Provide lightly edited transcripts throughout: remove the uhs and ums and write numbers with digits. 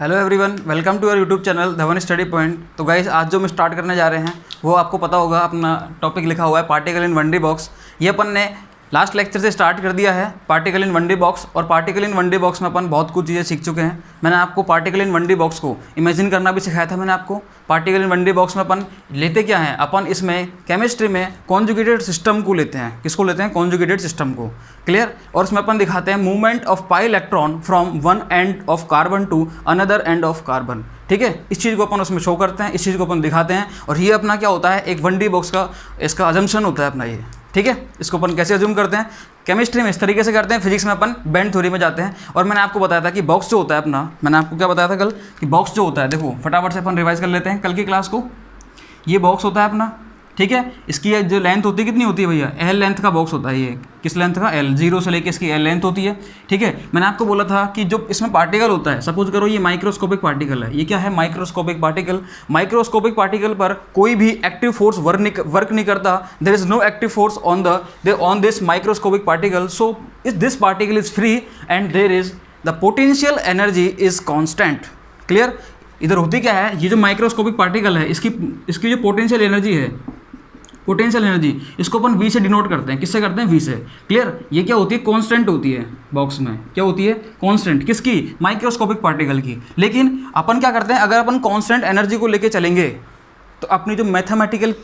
Hello everyone, welcome to your YouTube channel Dhawan study point. तो guys, आज जो हम स्टार्ट करने जा रहे हैं वो आपको पता होगा, अपना टॉपिक लिखा हुआ है पार्टिकल इन 1D बॉक्स। ये अपन ने लास्ट लेक्चर से स्टार्ट कर दिया है पार्टिकल इन 1D बॉक्स। और पार्टिकल इन 1D बॉक्स में अपन बहुत कुछ चीज़ें सीख चुके हैं। मैंने आपको पार्टिकल इन 1D बॉक्स को इमेजिन करना भी सिखाया था। मैंने आपको पार्टिकल इन 1D बॉक्स में अपन लेते क्या हैं, अपन इसमें केमिस्ट्री में कॉन्जुगेटेड सिस्टम को लेते हैं। किसको लेते हैं? कॉन्जुगेटेड सिस्टम को। क्लियर? और इसमें अपन दिखाते हैं movement of pi electron from one end of carbon to another end of carbon. ठीक है, इस चीज़ को अपन उसमें शो करते हैं, इस चीज़ को अपन दिखाते हैं। और ये अपना क्या होता है, एक 1D बॉक्स का इसका अजम्पशन होता है अपना ये। ठीक है, इसको अपन कैसे अज्यूम करते हैं? केमिस्ट्री में इस तरीके से करते हैं, फिजिक्स में अपन बैंड थ्योरी में जाते हैं। और मैंने आपको बताया था कि बॉक्स जो होता है अपना, मैंने आपको क्या बताया था कल, कि बॉक्स जो होता है, देखो फटाफट से अपन रिवाइज कर लेते हैं कल की क्लास को। ये बॉक्स होता है अपना, ठीक है। इसकी जो लेंथ होती है कितनी होती है भैया? एल लेंथ का बॉक्स होता है ये। किस लेंथ का? एल, जीरो से लेके इसकी एल लेंथ होती है। ठीक है, मैंने आपको बोला था कि जो इसमें पार्टिकल होता है, सपोज करो ये माइक्रोस्कोपिक पार्टिकल है। ये क्या है? Microscopic particle. माइक्रोस्कोपिक पार्टिकल पर कोई भी एक्टिव फोर्स वर्क नहीं करता। There is no active force on this microscopic particle. So this particle is free and there is the potential energy is constant. Clear? इधर होती क्या है, ये जो माइक्रोस्कोपिक पार्टिकल है इसकी जो पोटेंशियल एनर्जी है, पोटेंशियल एनर्जी, इसको अपन V से डिनोट करते हैं। किससे करते हैं? V से। क्लियर? ये क्या होती है? कांस्टेंट होती है बॉक्स में। क्या होती है? कांस्टेंट। किसकी? माइक्रोस्कोपिक पार्टिकल की। लेकिन अपन क्या करते हैं, अगर अपन कांस्टेंट एनर्जी को लेके चलेंगे तो अपनी जो मैथमेटिकल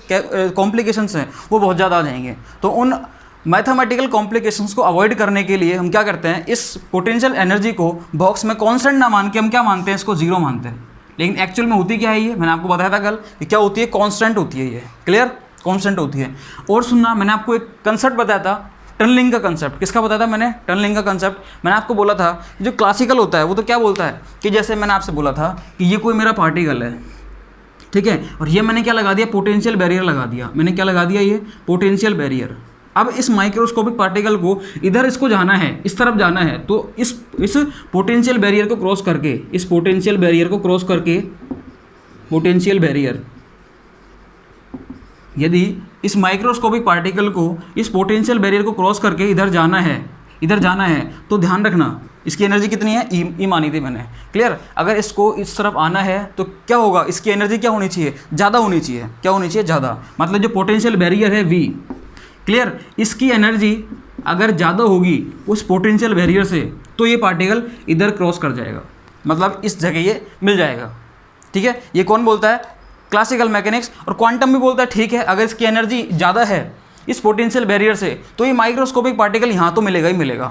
कॉम्प्लिकेशंस हैं वो बहुत ज़्यादा आ जाएंगे। तो उन मैथमेटिकल कॉम्प्लिकेशंस को अवॉइड करने के लिए हम क्या करते हैं, इस पोटेंशियल एनर्जी को बॉक्स में कांस्टेंट ना मान के हम क्या मानते हैं, इसको जीरो मानते हैं। लेकिन एक्चुअल में होती क्या है ये? मैंने आपको बताया था कल कि क्या होती है, कांस्टेंट होती है ये। क्लियर? कांस्टेंट होती है। और सुनना, मैंने आपको एक कंसेप्ट बताया था, टनलिंग का कंसेप्ट। किसका बताया था मैंने? टनलिंग का कंसेप्ट। मैंने आपको बोला था जो क्लासिकल होता है वो तो क्या बोलता है कि जैसे मैंने आपसे बोला था कि ये कोई मेरा पार्टिकल है, ठीक है, और ये मैंने क्या लगा दिया, पोटेंशियल बैरियर लगा दिया। मैंने क्या लगा दिया? ये पोटेंशियल बैरियर। अब इस माइक्रोस्कोपिक पार्टिकल को इधर इसको जाना है, इस तरफ जाना है, तो इस पोटेंशियल बैरियर को क्रॉस करके, इस पोटेंशियल बैरियर को क्रॉस करके, पोटेंशियल बैरियर, यदि इस माइक्रोस्कोपिक पार्टिकल को इस पोटेंशियल बैरियर को क्रॉस करके इधर जाना है, तो ध्यान रखना इसकी एनर्जी कितनी है? ई मानी थी मैंने। क्लियर? अगर इसको इस तरफ आना है तो क्या होगा, इसकी एनर्जी क्या होनी चाहिए? ज़्यादा होनी चाहिए। क्या होनी चाहिए? ज़्यादा। मतलब जो पोटेंशियल बैरियर है V, क्लियर, इसकी एनर्जी अगर ज़्यादा होगी उस पोटेंशियल बैरियर से तो ये पार्टिकल इधर क्रॉस कर जाएगा, मतलब इस जगह ये मिल जाएगा। ठीक है, ये कौन बोलता है? Classical mechanics. और क्वांटम भी बोलता है ठीक है, अगर इसकी एनर्जी ज़्यादा है इस पोटेंशियल बैरियर से तो ये माइक्रोस्कोपिक पार्टिकल यहाँ तो मिलेगा ही मिलेगा।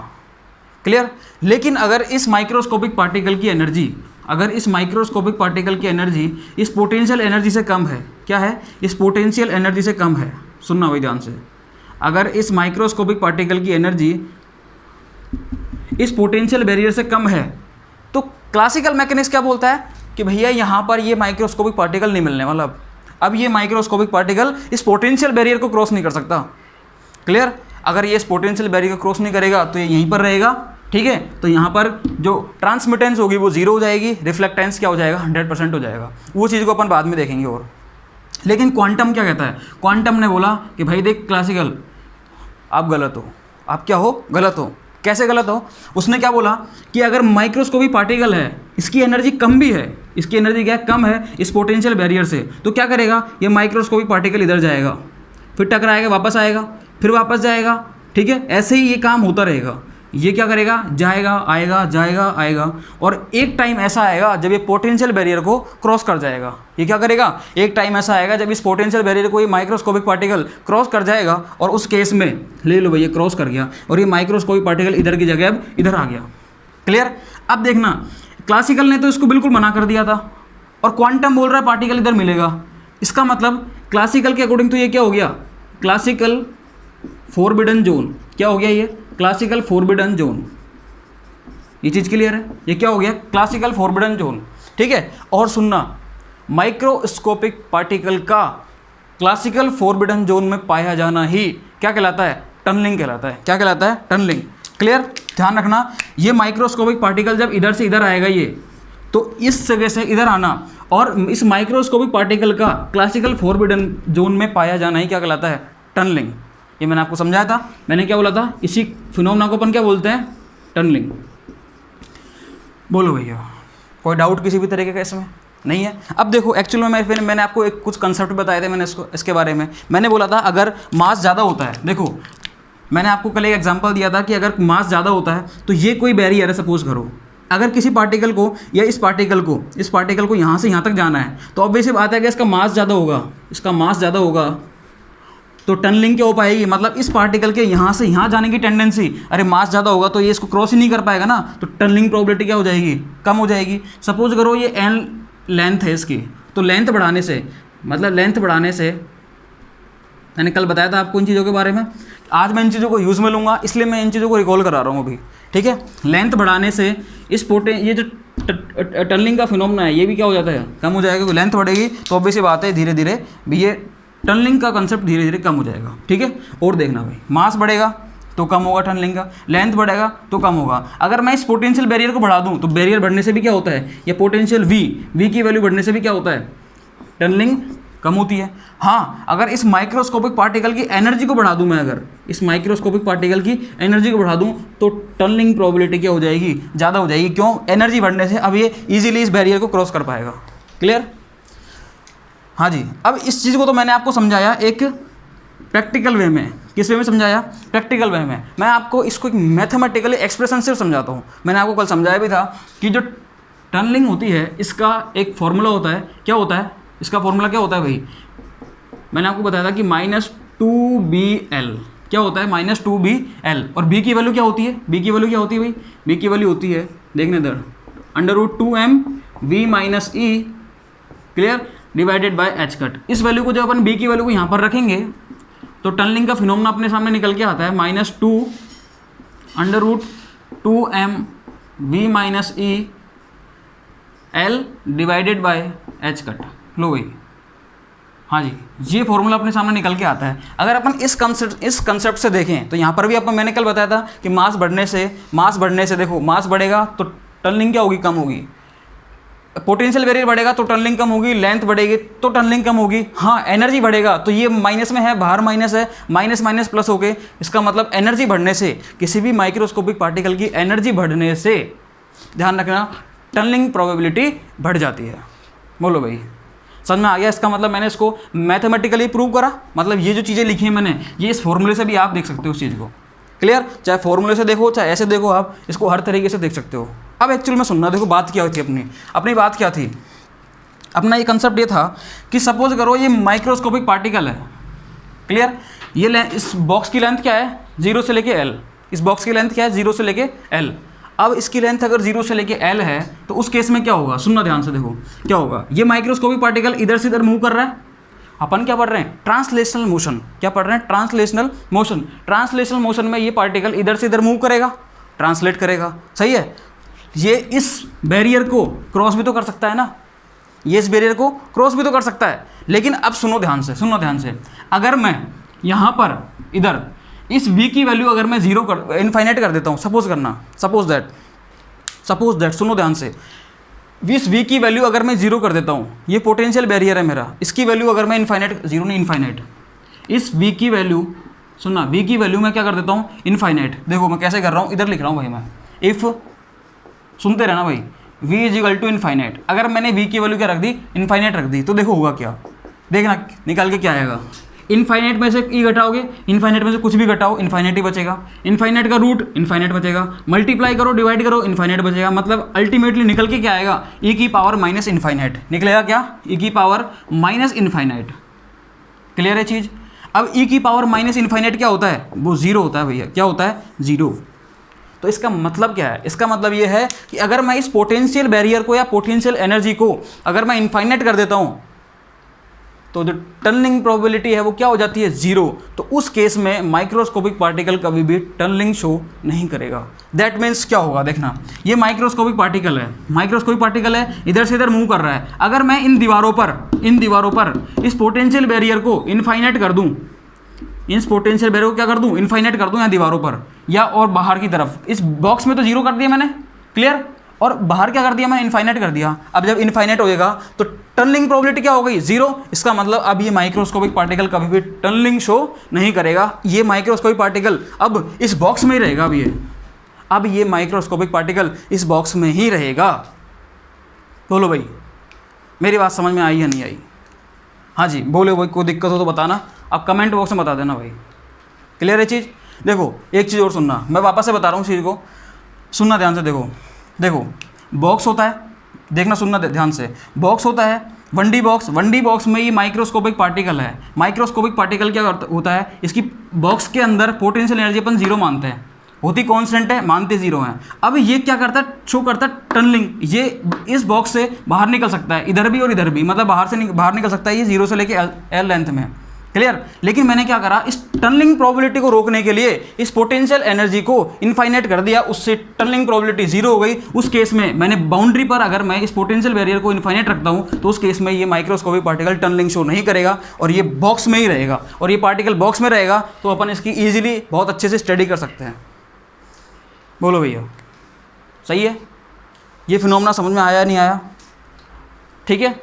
क्लियर? लेकिन अगर इस माइक्रोस्कोपिक पार्टिकल की एनर्जी इस पोटेंशियल एनर्जी से कम है, क्या है? इस पोटेंशियल एनर्जी से कम है। सुनना भाई ध्यान से, अगर इस माइक्रोस्कोपिक पार्टिकल की एनर्जी इस पोटेंशियल बैरियर से कम है तो क्लासिकल मैकेनिक्स क्या बोलता है कि भैया यहाँ पर ये माइक्रोस्कोपिक पार्टिकल नहीं मिलने वाला। अब ये माइक्रोस्कोपिक पार्टिकल इस पोटेंशियल बैरियर को क्रॉस नहीं कर सकता। क्लियर? अगर ये इस पोटेंशियल बैरियर को क्रॉस नहीं करेगा तो ये यहीं पर रहेगा। ठीक है, तो यहाँ पर जो ट्रांसमिटेंस होगी वो जीरो हो जाएगी, रिफ्लेक्टेंस क्या हो जाएगा? 100% हो जाएगा। वो चीज़ को अपन बाद में देखेंगे। और लेकिन क्वांटम क्या कहता है? क्वांटम ने बोला कि भाई देख क्लासिकल, आप गलत हो। आप क्या हो? गलत हो। कैसे गलत हो? उसने क्या बोला कि अगर माइक्रोस्कोपिक पार्टिकल है, इसकी एनर्जी कम भी है, इसकी एनर्जी क्या कम है इस पोटेंशियल बैरियर से, तो क्या करेगा ये माइक्रोस्कोपिक पार्टिकल इधर जाएगा, फिर टकराएगा, वापस आएगा, फिर वापस जाएगा। ठीक है, ऐसे ही ये काम होता रहेगा। ये क्या करेगा? जाएगा, आएगा, जाएगा, आएगा, और एक टाइम ऐसा आएगा जब ये पोटेंशियल बैरियर को क्रॉस कर जाएगा। ये क्या करेगा? एक टाइम ऐसा आएगा जब इस पोटेंशियल बैरियर को ये माइक्रोस्कोपिक पार्टिकल क्रॉस कर जाएगा, और उस केस में ले लो भैया क्रॉस कर गया और ये माइक्रोस्कोपिक पार्टिकल इधर की जगह अब इधर आ गया। क्लियर? अब देखना, क्लासिकल ने तो इसको बिल्कुल मना कर दिया था और क्वांटम बोल रहा है पार्टिकल इधर मिलेगा। इसका मतलब क्लासिकल के अकॉर्डिंग तो ये क्या हो गया? Classical forbidden zone. क्या हो गया ये? Classical forbidden zone. ये चीज़ क्लियर है? ये क्या हो गया? Classical forbidden zone. ठीक है, और सुनना, माइक्रोस्कोपिक पार्टिकल का क्लासिकल फोरबिडन जोन में पाया जाना ही क्या कहलाता है? टनलिंग कहलाता है। क्या कहलाता है? टनलिंग। क्लियर? ध्यान रखना, ये माइक्रोस्कोपिक पार्टिकल जब इधर से इधर आएगा ये, तो इस जगह से इधर आना और इस माइक्रोस्कोपिक पार्टिकल का क्लासिकल फोरबिडन जोन में पाया जाना ही क्या कहलाता है? टनलिंग। ये मैंने आपको समझाया था। मैंने क्या बोला था? इसी फिनोमेना को अपन क्या बोलते हैं? टनलिंग। बोलो भैया, कोई डाउट किसी भी तरीके का इसमें नहीं है। अब देखो एक्चुअल में मैंने आपको एक कुछ कंसेप्ट बताए थे, मैंने इसके बारे में मैंने बोला था अगर मास ज़्यादा होता है, देखो मैंने आपको कल एक एग्जांपल दिया था कि अगर मास ज़्यादा होता है तो ये कोई बैरियर है, सपोज करो अगर किसी पार्टिकल को या इस पार्टिकल को यहाँ से यहाँ तक जाना है तो ऑब्वियसली बात है कि इसका मास ज़्यादा होगा, तो टनलिंग क्या हो पाएगी, मतलब इस पार्टिकल के यहाँ से यहाँ जाने की टेंडेंसी, अरे मास ज़्यादा होगा तो ये इसको क्रॉस ही नहीं कर पाएगा ना, तो टनलिंग प्रोबेबिलिटी क्या हो जाएगी, कम हो जाएगी। सपोज करो ये एन लेंथ है इसकी, तो लेंथ बढ़ाने से मैंने कल बताया था आपको इन चीज़ों के बारे में, आज मैं इन चीज़ों को यूज़ में लूँगा इसलिए मैं इन चीज़ों को रिकॉल करा रहा हूँ अभी, ठीक है। लेंथ बढ़ाने से ये जो टनलिंग का फिनोमेना है ये भी क्या हो जाता है, कम हो जाएगा, क्योंकि लेंथ बढ़ेगी तो ऑब्वियस बात है धीरे धीरे भी ये टनलिंग का कंसेप्ट धीरे धीरे कम हो जाएगा, ठीक है। और देखना भाई, मास बढ़ेगा तो कम होगा टनलिंग का, लेंथ बढ़ेगा तो कम होगा। अगर मैं इस पोटेंशियल बैरियर को बढ़ा दूं तो बैरियर बढ़ने से भी क्या होता है, ये पोटेंशियल वी की वैल्यू बढ़ने से भी क्या होता है, टनलिंग कम होती है। हाँ, अगर इस माइक्रोस्कोपिक पार्टिकल की एनर्जी को बढ़ा दूं मैं, अगर इस माइक्रोस्कोपिक पार्टिकल की एनर्जी को बढ़ा दूं तो टनलिंग प्रोबेबिलिटी क्या हो जाएगी, ज़्यादा हो जाएगी। क्यों, एनर्जी बढ़ने से अब ये ईजिली इस बैरियर को क्रॉस कर पाएगा। क्लियर, हाँ जी। अब इस चीज़ को तो मैंने आपको समझाया एक प्रैक्टिकल वे में, किस वे में समझाया, प्रैक्टिकल वे में। मैं आपको इसको एक मैथमेटिकली एक्सप्रेशन से समझाता हूँ। मैंने आपको कल समझाया भी था कि जो टनलिंग होती है इसका एक फॉर्मूला होता है, क्या होता है इसका फॉर्मूला, क्या होता है भाई, मैंने आपको बताया था कि -2bl क्या होता है, -2bl। और b की वैल्यू क्या होती है, b की वैल्यू क्या होती है भाई, b की वैल्यू होती है, देखने दर √2m v - e, clear, divided by h cut. इस वैल्यू को जब अपन b की वैल्यू को यहाँ पर रखेंगे तो टनलिंग का फिनोमेना अपने सामने निकल के आता है -2 √2m v - e l divided by h cut. लो भाई, हाँ जी, ये फॉर्मूला अपने सामने निकल के आता है। अगर अपन इस कंसेप्ट से देखें तो यहाँ पर भी मैंने कल बताया था कि मास बढ़ने से देखो, मास बढ़ेगा तो टनलिंग क्या होगी, कम होगी। पोटेंशियल बैरियर बढ़ेगा तो टनलिंग कम होगी, लेंथ बढ़ेगी तो टनलिंग कम होगी। हाँ, एनर्जी बढ़ेगा तो ये माइनस में है, बाहर माइनस है, माइनस माइनस प्लस हो गए। इसका मतलब एनर्जी बढ़ने से, किसी भी माइक्रोस्कोपिक पार्टिकल की एनर्जी बढ़ने से, ध्यान रखना, टनलिंग प्रोबेबिलिटी बढ़ जाती है। बोलो भाई, समझ में आ गया? इसका मतलब मैंने इसको मैथमेटिकली प्रूव करा, मतलब ये जो चीज़ें लिखी हैं मैंने, ये इस फॉर्मूले से भी आप देख सकते हो उस चीज़ को। क्लियर, चाहे फॉर्मूले से देखो चाहे ऐसे देखो, आप इसको हर तरीके से देख सकते हो। अब एक्चुअल में सुनना, देखो बात क्या थी अपनी बात क्या थी, अपना ये कंसेप्ट ये था कि सपोज करो ये माइक्रोस्कोपिक पार्टिकल है। क्लियर, ये इस बॉक्स की लेंथ क्या है, 0 से लेके l। इस बॉक्स की लेंथ क्या है, 0 से लेके l। अब इसकी लेंथ अगर 0 से लेके l है तो उस केस में क्या होगा, सुनना ध्यान से, देखो क्या होगा। ये माइक्रोस्कोपिक पार्टिकल इधर से इधर मूव कर रहा है, अपन क्या पढ़ रहे हैं, ट्रांसलेशनल मोशन। क्या पढ़ रहे हैं, ट्रांसलेशनल मोशन। ट्रांसलेशनल मोशन में ये पार्टिकल इधर से इधर मूव करेगा, ट्रांसलेट करेगा, सही है। ये इस बैरियर को क्रॉस भी तो कर सकता है ना, ये इस बैरियर को क्रॉस भी तो कर सकता है। लेकिन अब सुनो ध्यान से, अगर मैं यहाँ पर इधर इस v की वैल्यू अगर मैं इनफाइनाइट कर देता हूँ, सपोज दैट, सुनो ध्यान से, इस v की वैल्यू अगर मैं 0 कर देता हूँ, ये पोटेंशियल बैरियर है मेरा, इसकी वैल्यू अगर मैं इनफाइनाइट, इस v की वैल्यू, सुनना, v की वैल्यू मैं क्या कर देता हूँ, इनफाइनाइट। देखो मैं कैसे कर रहा हूँ, इधर लिख रहा हूँ भाई मैं, इफ़, सुनते रहना भाई, v = इनफाइनाइट। अगर मैंने v की वैल्यू क्या रख दी, इनफाइनाइट रख दी, तो देखो होगा क्या, देखना निकाल के क्या आएगा। इनफाइनाइट में से ई घटाओगे, इनफाइनाइट में से कुछ भी घटाओ, इनफाइनाइट ही बचेगा। इनफाइनाइट का रूट इनफाइनाइट बचेगा, मल्टीप्लाई करो, डिवाइड करो, इनफाइनाइट बचेगा। मतलब अल्टीमेटली निकल के क्या आएगा, ई की पावर माइनस इनफाइनाइट निकलेगा। क्या, ई की पावर माइनस इनफाइनाइट। क्लियर है चीज़? अब ई की पावर माइनस इनफाइनाइट क्या होता है, वो 0 होता है भैया। क्या होता है, 0। तो इसका मतलब क्या है, इसका मतलब ये है कि अगर मैं इस पोटेंशियल बैरियर को या पोटेंशियल एनर्जी को अगर मैं इनफाइनाइट कर देता हूँ तो जो टनलिंग प्रोबेबिलिटी है वो क्या हो जाती है, 0। तो उस केस में माइक्रोस्कोपिक पार्टिकल कभी भी टनलिंग शो नहीं करेगा। दैट मीन्स क्या होगा, देखना, ये माइक्रोस्कोपिक पार्टिकल है, इधर से इधर मूव कर रहा है। अगर मैं इन दीवारों पर इस पोटेंशियल बैरियर को इनफाइनाइट कर दूँ, इस पोटेंशियल बैरियर को क्या कर दूँ, इनफाइनाइट कर दूँ, या दीवारों पर या और बाहर की तरफ। इस बॉक्स में तो 0 कर दिया मैंने, क्लियर, और बाहर क्या कर दिया मैंने, इनफाइनाइट कर दिया। अब जब इनफाइनाइट होएगा तो टनलिंग प्रोबेबिलिटी क्या हो गई, 0। इसका मतलब अब ये माइक्रोस्कोपिक पार्टिकल कभी भी टनलिंग शो नहीं करेगा। ये माइक्रोस्कोपिक पार्टिकल अब इस बॉक्स में ही रहेगा। अब ये माइक्रोस्कोपिक पार्टिकल इस बॉक्स में ही रहेगा। बोलो भाई, मेरी बात समझ में आई या नहीं आई? हाँ जी बोलो भाई, कोई दिक्कत हो तो बताना, आप कमेंट बॉक्स में बता देना भाई। क्लियर है चीज़? देखो एक चीज़ और सुनना, मैं वापस से बता रहा हूँ चीज़ को, सुनना ध्यान से। देखो देखो बॉक्स होता है, देखना सुनना ध्यान से, बॉक्स होता है 1D बॉक्स, 1D बॉक्स में ये माइक्रोस्कोपिक पार्टिकल है। माइक्रोस्कोपिक पार्टिकल क्या होता है, इसकी बॉक्स के अंदर पोटेंशियल एनर्जी अपन जीरो मानते हैं, होती कांस्टेंट है, मानते जीरो हैं। अब ये क्या करता है, शो करता है टनलिंग, ये इस बॉक्स से बाहर निकल सकता है, इधर भी और इधर भी, मतलब बाहर निकल सकता है ये जीरो से लेके एल लेंथ में। क्लियर? लेकिन मैंने क्या करा, इस टनलिंग प्रोबेबिलिटी को रोकने के लिए इस पोटेंशियल एनर्जी को इनफाइनाइट कर दिया, उससे टनलिंग प्रोबेबिलिटी जीरो हो गई। उस केस में मैंने बाउंड्री पर अगर मैं इस पोटेंशियल बैरियर को इनफाइनाइट रखता हूं तो उस केस में ये माइक्रोस्कोपिक पार्टिकल टनलिंग शो नहीं करेगा और ये बॉक्स में ही रहेगा, और ये पार्टिकल बॉक्स में रहेगा तो अपन इसकी ईजिली बहुत अच्छे से स्टडी कर सकते हैं। बोलो भैया सही है? ये फिनोमेना समझ में आया नहीं आया? ठीक है,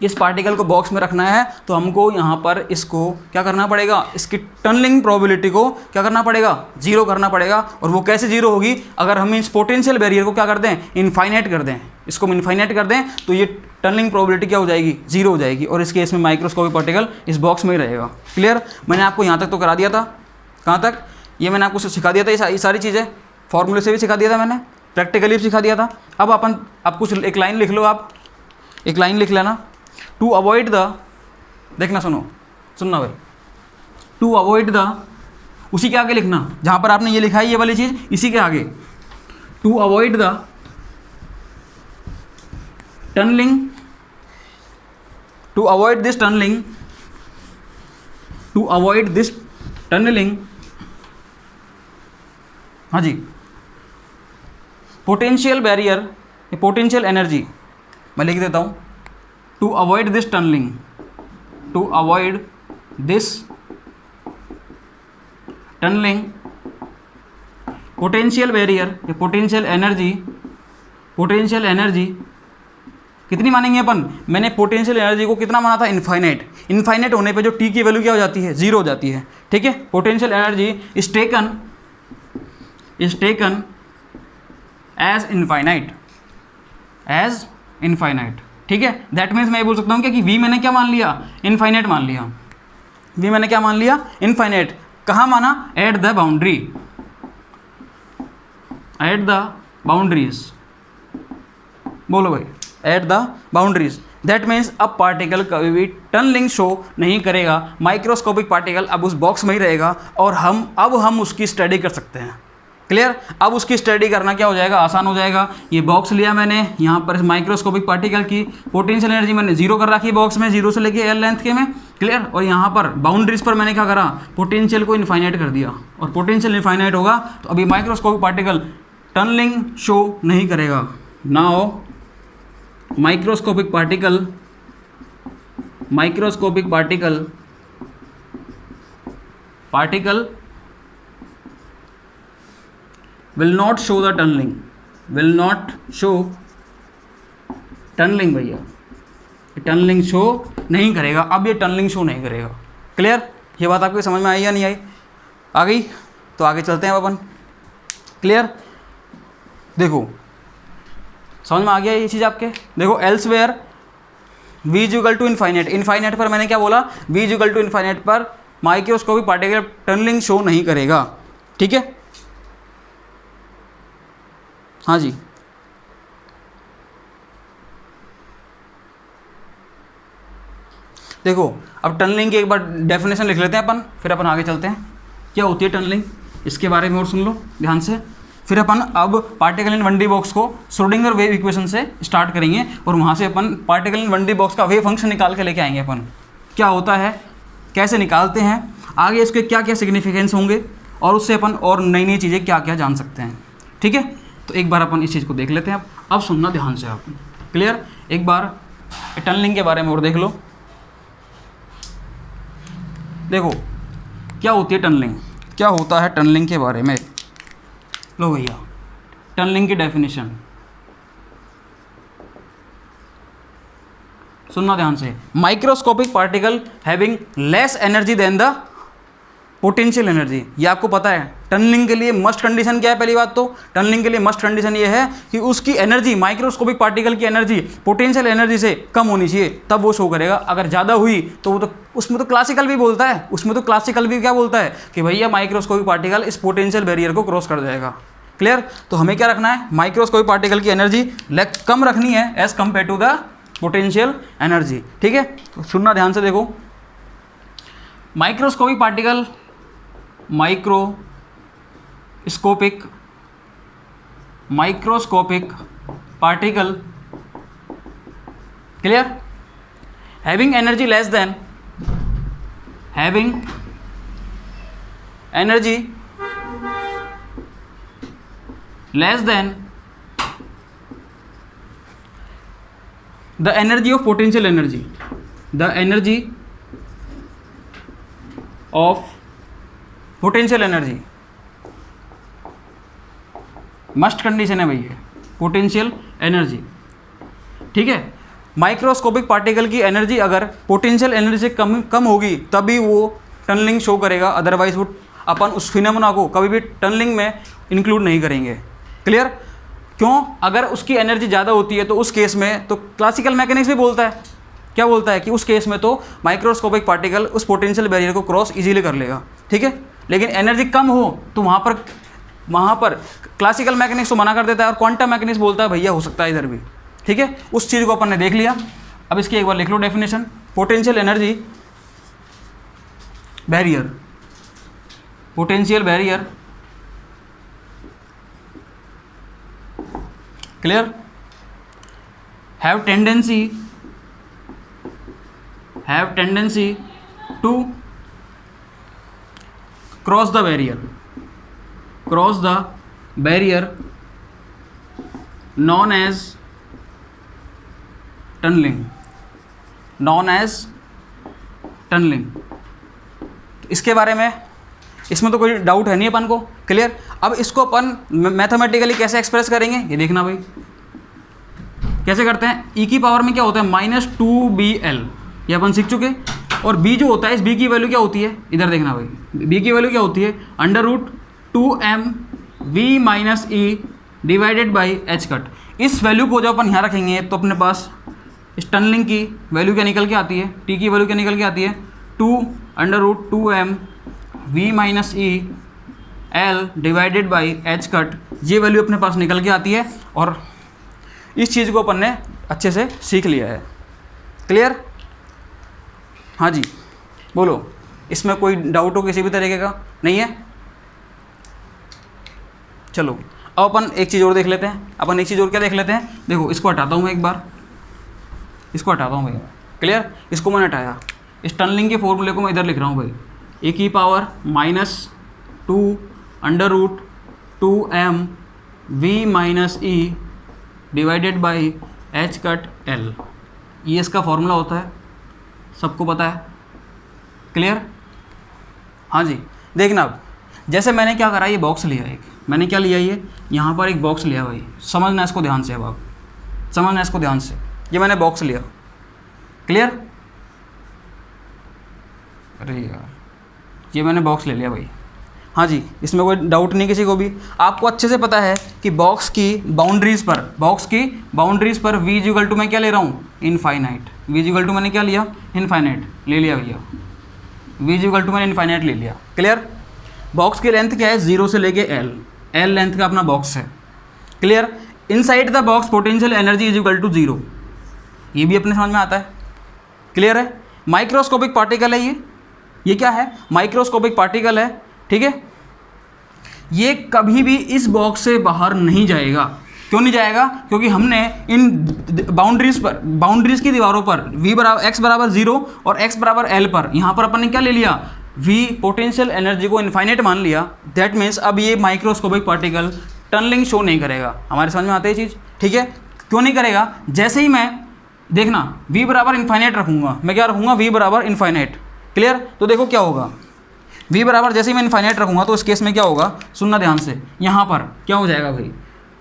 इस पार्टिकल को बॉक्स में रखना है तो हमको यहाँ पर इसको क्या करना पड़ेगा, इसकी टनलिंग प्रोबेबिलिटी को क्या करना पड़ेगा, जीरो करना पड़ेगा। और वो कैसे जीरो होगी, अगर हम इस पोटेंशियल बैरियर को क्या कर दें, इनफाइनाइट कर दें, इसको इनफाइनाइट कर दें तो ये टनलिंग प्रोबेबिलिटी क्या हो जाएगी, जीरो हो जाएगी, और इस केस में माइक्रोस्कोपिक पार्टिकल इस बॉक्स में ही रहेगा। क्लियर? मैंने आपको यहाँ तक तो करा दिया था, कहाँ तक, ये मैंने आपको सिखा दिया था, ये सारी चीज़ें फॉर्मूले से भी सिखा दिया था मैंने, प्रैक्टिकली भी सिखा दिया था। अब आप कुछ एक लाइन लिख लो, आप एक लाइन लिख लेना, टू अवॉइड द, देखना सुनना भाई, टू अवॉइड द, उसी के आगे लिखना जहाँ पर आपने ये लिखा है ये वाली चीज़, इसी के आगे, to avoid the tunneling, to avoid this tunneling, to avoid this tunneling, हाँ जी, पोटेंशियल बैरियर, पोटेंशियल एनर्जी मैं लिख देता हूँ, to avoid this tunneling, to avoid this tunneling, potential barrier, potential energy कितनी मानेंगे अपन, मैंने पोटेंशियल एनर्जी को कितना माना था, इनफाइनाइट। इनफाइनाइट होने पे जो टी की वैल्यू क्या हो जाती है, जीरो हो जाती है। ठीक है, potential energy is taken as infinite. ठीक है, दैट मीन्स मैं ये बोल सकता हूँ कि वी मैंने क्या मान लिया, इनफाइनाइट मान लिया, वी मैंने क्या मान लिया, इनफाइनाइट। कहाँ माना, at the boundary, at the boundaries, बोलो भाई, at the boundaries. That means अब पार्टिकल कभी भी टनलिंग शो नहीं करेगा, माइक्रोस्कोपिक पार्टिकल अब उस बॉक्स में ही रहेगा, और हम उसकी स्टडी कर सकते हैं। क्लियर? अब उसकी स्टडी करना क्या हो जाएगा, आसान हो जाएगा। ये बॉक्स लिया मैंने, यहाँ पर माइक्रोस्कोपिक पार्टिकल की पोटेंशियल एनर्जी मैंने जीरो कर रखी बॉक्स में, जीरो से लेके एल लेंथ के में। क्लियर? और यहाँ पर बाउंड्रीज पर मैंने क्या करा, पोटेंशियल को इनफाइनाइट कर दिया, और पोटेंशियल इनफाइनाइट होगा तो अभी माइक्रोस्कोपिक पार्टिकल टनलिंग शो नहीं करेगा। Now microscopic particle will not show the tunneling, will not show tunneling भैया, टनलिंग शो नहीं करेगा, अब ये टनलिंग शो नहीं करेगा। क्लियर? ये बात आपको समझ में आई या नहीं आई? आ गई? तो आगे चलते हैं अपन। क्लियर? देखो समझ में आ गया ये चीज़ आपके? देखो elsewhere v is equal to infinite, infinite पर मैंने क्या बोला, v is equal to infinite पर माइक्रोस्कोपिक पार्टिकल टनलिंग शो नहीं करेगा। ठीक है, हाँ जी, देखो अब टनलिंग की एक बार डेफिनेशन लिख लेते हैं अपन, फिर अपन आगे चलते हैं। क्या होती है टनलिंग, इसके बारे में और सुन लो ध्यान से, फिर अपन अब पार्टिकल इन 1D बॉक्स को श्रोडिंगर वेव इक्वेशन से स्टार्ट करेंगे, और वहाँ से अपन पार्टिकल इन 1D बॉक्स का वेव फंक्शन निकाल के लेके आएंगे अपन, क्या होता है, कैसे निकालते हैं, आगे इसके क्या क्या सिग्निफिकेंस होंगे, और उससे अपन और नई नई चीज़ें क्या क्या जान सकते हैं। ठीक है, तो एक बार अपन इस चीज़ को देख लेते हैं। अब सुनना ध्यान से आप। क्लियर? एक बार टनलिंग के बारे में और देख लो। देखो क्या होती है टनलिंग, क्या होता है टनलिंग के बारे में। लो भैया, टनलिंग की डेफिनेशन सुनना ध्यान से। Microscopic particle having less energy than the potential energy, ये आपको पता है टनलिंग के लिए मस्ट कंडीशन क्या है। पहली बात तो टनलिंग के लिए मस्ट कंडीशन ये है कि उसकी एनर्जी, माइक्रोस्कोपिक पार्टिकल की एनर्जी पोटेंशियल एनर्जी से कम होनी चाहिए, तब वो शो करेगा। अगर ज़्यादा हुई तो वो तो उसमें तो क्लासिकल भी बोलता है, उसमें तो क्लासिकल भी क्या बोलता है कि भैया माइक्रोस्कोपिक पार्टिकल इस पोटेंशियल बैरियर को क्रॉस कर जाएगा। क्लियर। तो हमें क्या रखना है, माइक्रोस्कोपिक पार्टिकल की एनर्जी कम रखनी है as compare to the potential energy. ठीक है, तो सुनना ध्यान से, देखो microscopic particle, microscopic particle, clear, having energy less than, having energy less than the energy of potential energy, the energy of potential energy, must condition है भाई ये पोटेंशियल एनर्जी। ठीक है, माइक्रोस्कोपिक पार्टिकल की एनर्जी अगर पोटेंशियल एनर्जी से कम होगी तभी वो टनलिंग शो करेगा, अदरवाइज वो अपन उस फिनोमेना को कभी भी टनलिंग में इंक्लूड नहीं करेंगे। क्लियर। क्यों, अगर उसकी एनर्जी ज़्यादा होती है तो उस केस में तो क्लासिकल मैकेनिक्स भी बोलता है, क्या बोलता है कि उस केस में तो माइक्रोस्कोपिक पार्टिकल उस पोटेंशियल बैरियर को क्रॉस इजीली कर लेगा। ठीक है, लेकिन एनर्जी कम हो तो वहाँ पर क्लासिकल मैकेनिक्स तो मना कर देता है और क्वांटम मैकेनिक्स बोलता है भैया हो सकता है इधर भी। ठीक है, उस चीज़ को अपन ने देख लिया। अब इसकी एक बार लिख लो definition, potential energy barrier, potential barrier, clear, have tendency to cross the barrier known as tunneling, इसके बारे में इसमें तो कोई डाउट है नहीं अपन को। क्लियर। अब इसको अपन मैथमेटिकली कैसे एक्सप्रेस करेंगे ये देखना भाई, कैसे करते हैं। ई की पावर में क्या होता है -2bl, ये अपन सीख चुके। और b जो होता है, इस b की वैल्यू क्या होती है, इधर देखना भाई, b की वैल्यू क्या होती है √2mv-e divided by h cut. इस वैल्यू को जब अपन यहाँ रखेंगे तो अपने पास इस टनलिंग की वैल्यू क्या निकल के आती है, t की वैल्यू क्या निकल के आती है 2√2mv-e l divided by h cut. ये वैल्यू अपने पास निकल के आती है और इस चीज़ को अपन ने अच्छे से सीख लिया है। क्लियर। हाँ जी बोलो, इसमें कोई डाउट हो किसी भी तरीके का नहीं है। चलो अब अपन एक चीज़ और देख लेते हैं। अपन एक चीज़ और क्या देख लेते हैं, देखो इसको हटाता हूँ मैं एक बार, इसको हटाता हूँ भाई। क्लियर। इसको मैंने हटाया, इस टनलिंग के फॉर्मूले को मैं इधर लिख रहा हूँ भाई, ए की power -2√2mv-e divided by h cut l। ये इसका फॉर्मूला होता है, सबको पता है। क्लियर। हाँ जी देखना, अब जैसे मैंने क्या करा, ये बॉक्स लिया एक, मैंने क्या लिया, ये यहाँ पर एक बॉक्स लिया भाई, समझना इसको ध्यान से। अब आप समझना इसको ध्यान से, ये मैंने बॉक्स लिया। क्लियर। अरे यार ये मैंने बॉक्स ले लिया भाई। हाँ जी, इसमें कोई डाउट नहीं किसी को भी। आपको अच्छे से पता है कि बॉक्स की बाउंड्रीज पर v इक्वल टू मैं क्या ले रहा हूँ, इनफाइनाइट। v इक्वल टू मैंने क्या लिया, इनफाइनाइट ले लिया भैया, v इक्वल टू मैंने इनफाइनाइट ले लिया। क्लियर। बॉक्स की लेंथ क्या है, 0 से लेके l लेंथ का अपना बॉक्स है। Clear. Inside the box potential energy is equal to 0, ये भी अपने समझ में आता है। क्लियर है। माइक्रोस्कोपिक पार्टिकल है ये क्या है, माइक्रोस्कोपिक पार्टिकल है। ठीक है, ये कभी भी इस बॉक्स से बाहर नहीं जाएगा। क्यों नहीं जाएगा, क्योंकि हमने इन बाउंड्रीज की दीवारों पर x बराबर 0 और x बराबर l पर यहाँ पर अपन ने क्या ले लिया, v पोटेंशियल एनर्जी को इनफाइनाइट मान लिया। दैट मीन्स अब ये माइक्रोस्कोपिक पार्टिकल टनलिंग शो नहीं करेगा। हमारे समझ में आती है चीज़। ठीक है, क्यों नहीं करेगा, जैसे ही मैं देखना v बराबर इनफाइनाइट रखूँगा, मैं क्या रखूँगा, v बराबर इनफाइनाइट। क्लियर। तो देखो क्या होगा, v बराबर जैसे ही मैं इनफाइनाइट रखूँगा तो इस केस में क्या होगा, सुनना ध्यान से, यहाँ पर क्या हो जाएगा भाई,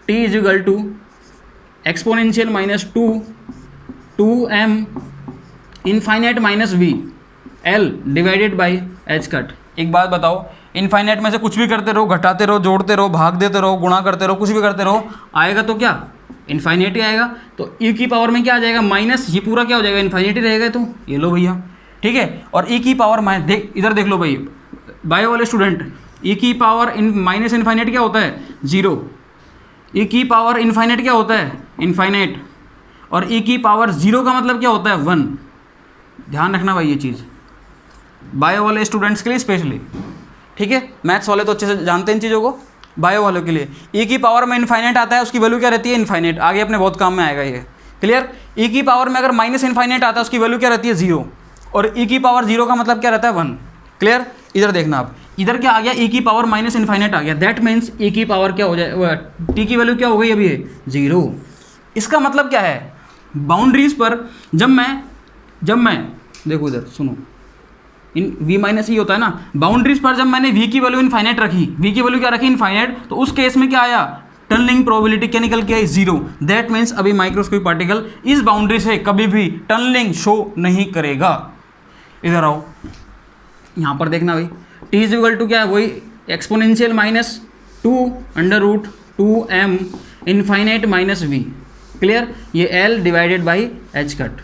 t is equal to exponential -2m infinite -v l divided by h cut. एक बात बताओ, इनफाइनाइट में से कुछ भी करते रहो, घटाते रहो, जोड़ते रहो, भाग देते रहो, गुणा करते रहो, कुछ भी करते रहो, आएगा तो क्या इनफाइनाइट ही आएगा। तो ई की पावर में क्या आ जाएगा माइनस, ये पूरा क्या हो जाएगा इनफाइनाइट ही रहेगा। तो ये लो भैया, ठीक है। और ई की पावर देख इधर देख लो भाई बायो वाले स्टूडेंट, ई की पावर माइनस इनफाइनाइट क्या होता है 0, ई की पावर इनफाइनाइट क्या होता है इनफाइनाइट, और ई की पावर 0 का मतलब क्या होता है 1। ध्यान रखना भाई ये चीज़ बायो वाले स्टूडेंट्स के लिए स्पेशली, ठीक है। मैथ्स वाले तो अच्छे से जानते हैं इन चीज़ों को, बायो वालों के लिए ई की पावर में इनफाइनाइट आता है, उसकी वैल्यू क्या रहती है इनफाइनाइट। आगे अपने बहुत काम में आएगा ये, क्लियर। ई की पावर में अगर माइनस इनफाइनाइट आता है उसकी वैल्यू क्या रहती है 0, और ई की पावर 0 का मतलब क्या रहता है 1, क्लियर। इधर देखना आप, इधर क्या आ गया ई की पावर माइनस इनफाइनाइट आ गया, दैट मीन्स ई की पावर क्या हो जाए, टी की वैल्यू क्या हो गई अभी है 0। इसका मतलब क्या है, बाउंड्रीज पर जब मैं देखो इधर सुनो, इन v माइनस ई होता है ना, बाउंड्रीज पर जब मैंने v की वैल्यू इनफाइनाइट रखी, v की वैल्यू क्या रखी इनफाइनाइट, तो उस केस में क्या आया टनलिंग प्रोबेबिलिटी क्या निकल के आई 0। दैट मीन्स अभी माइक्रोस्कोपिक पार्टिकल इस बाउंड्री से कभी भी टनलिंग शो नहीं करेगा। इधर आओ, यहाँ पर देखना भाई, t इज इक्वल टू क्या है वही exponential minus 2√2m infinite minus v, clear. ये l divided by h cut,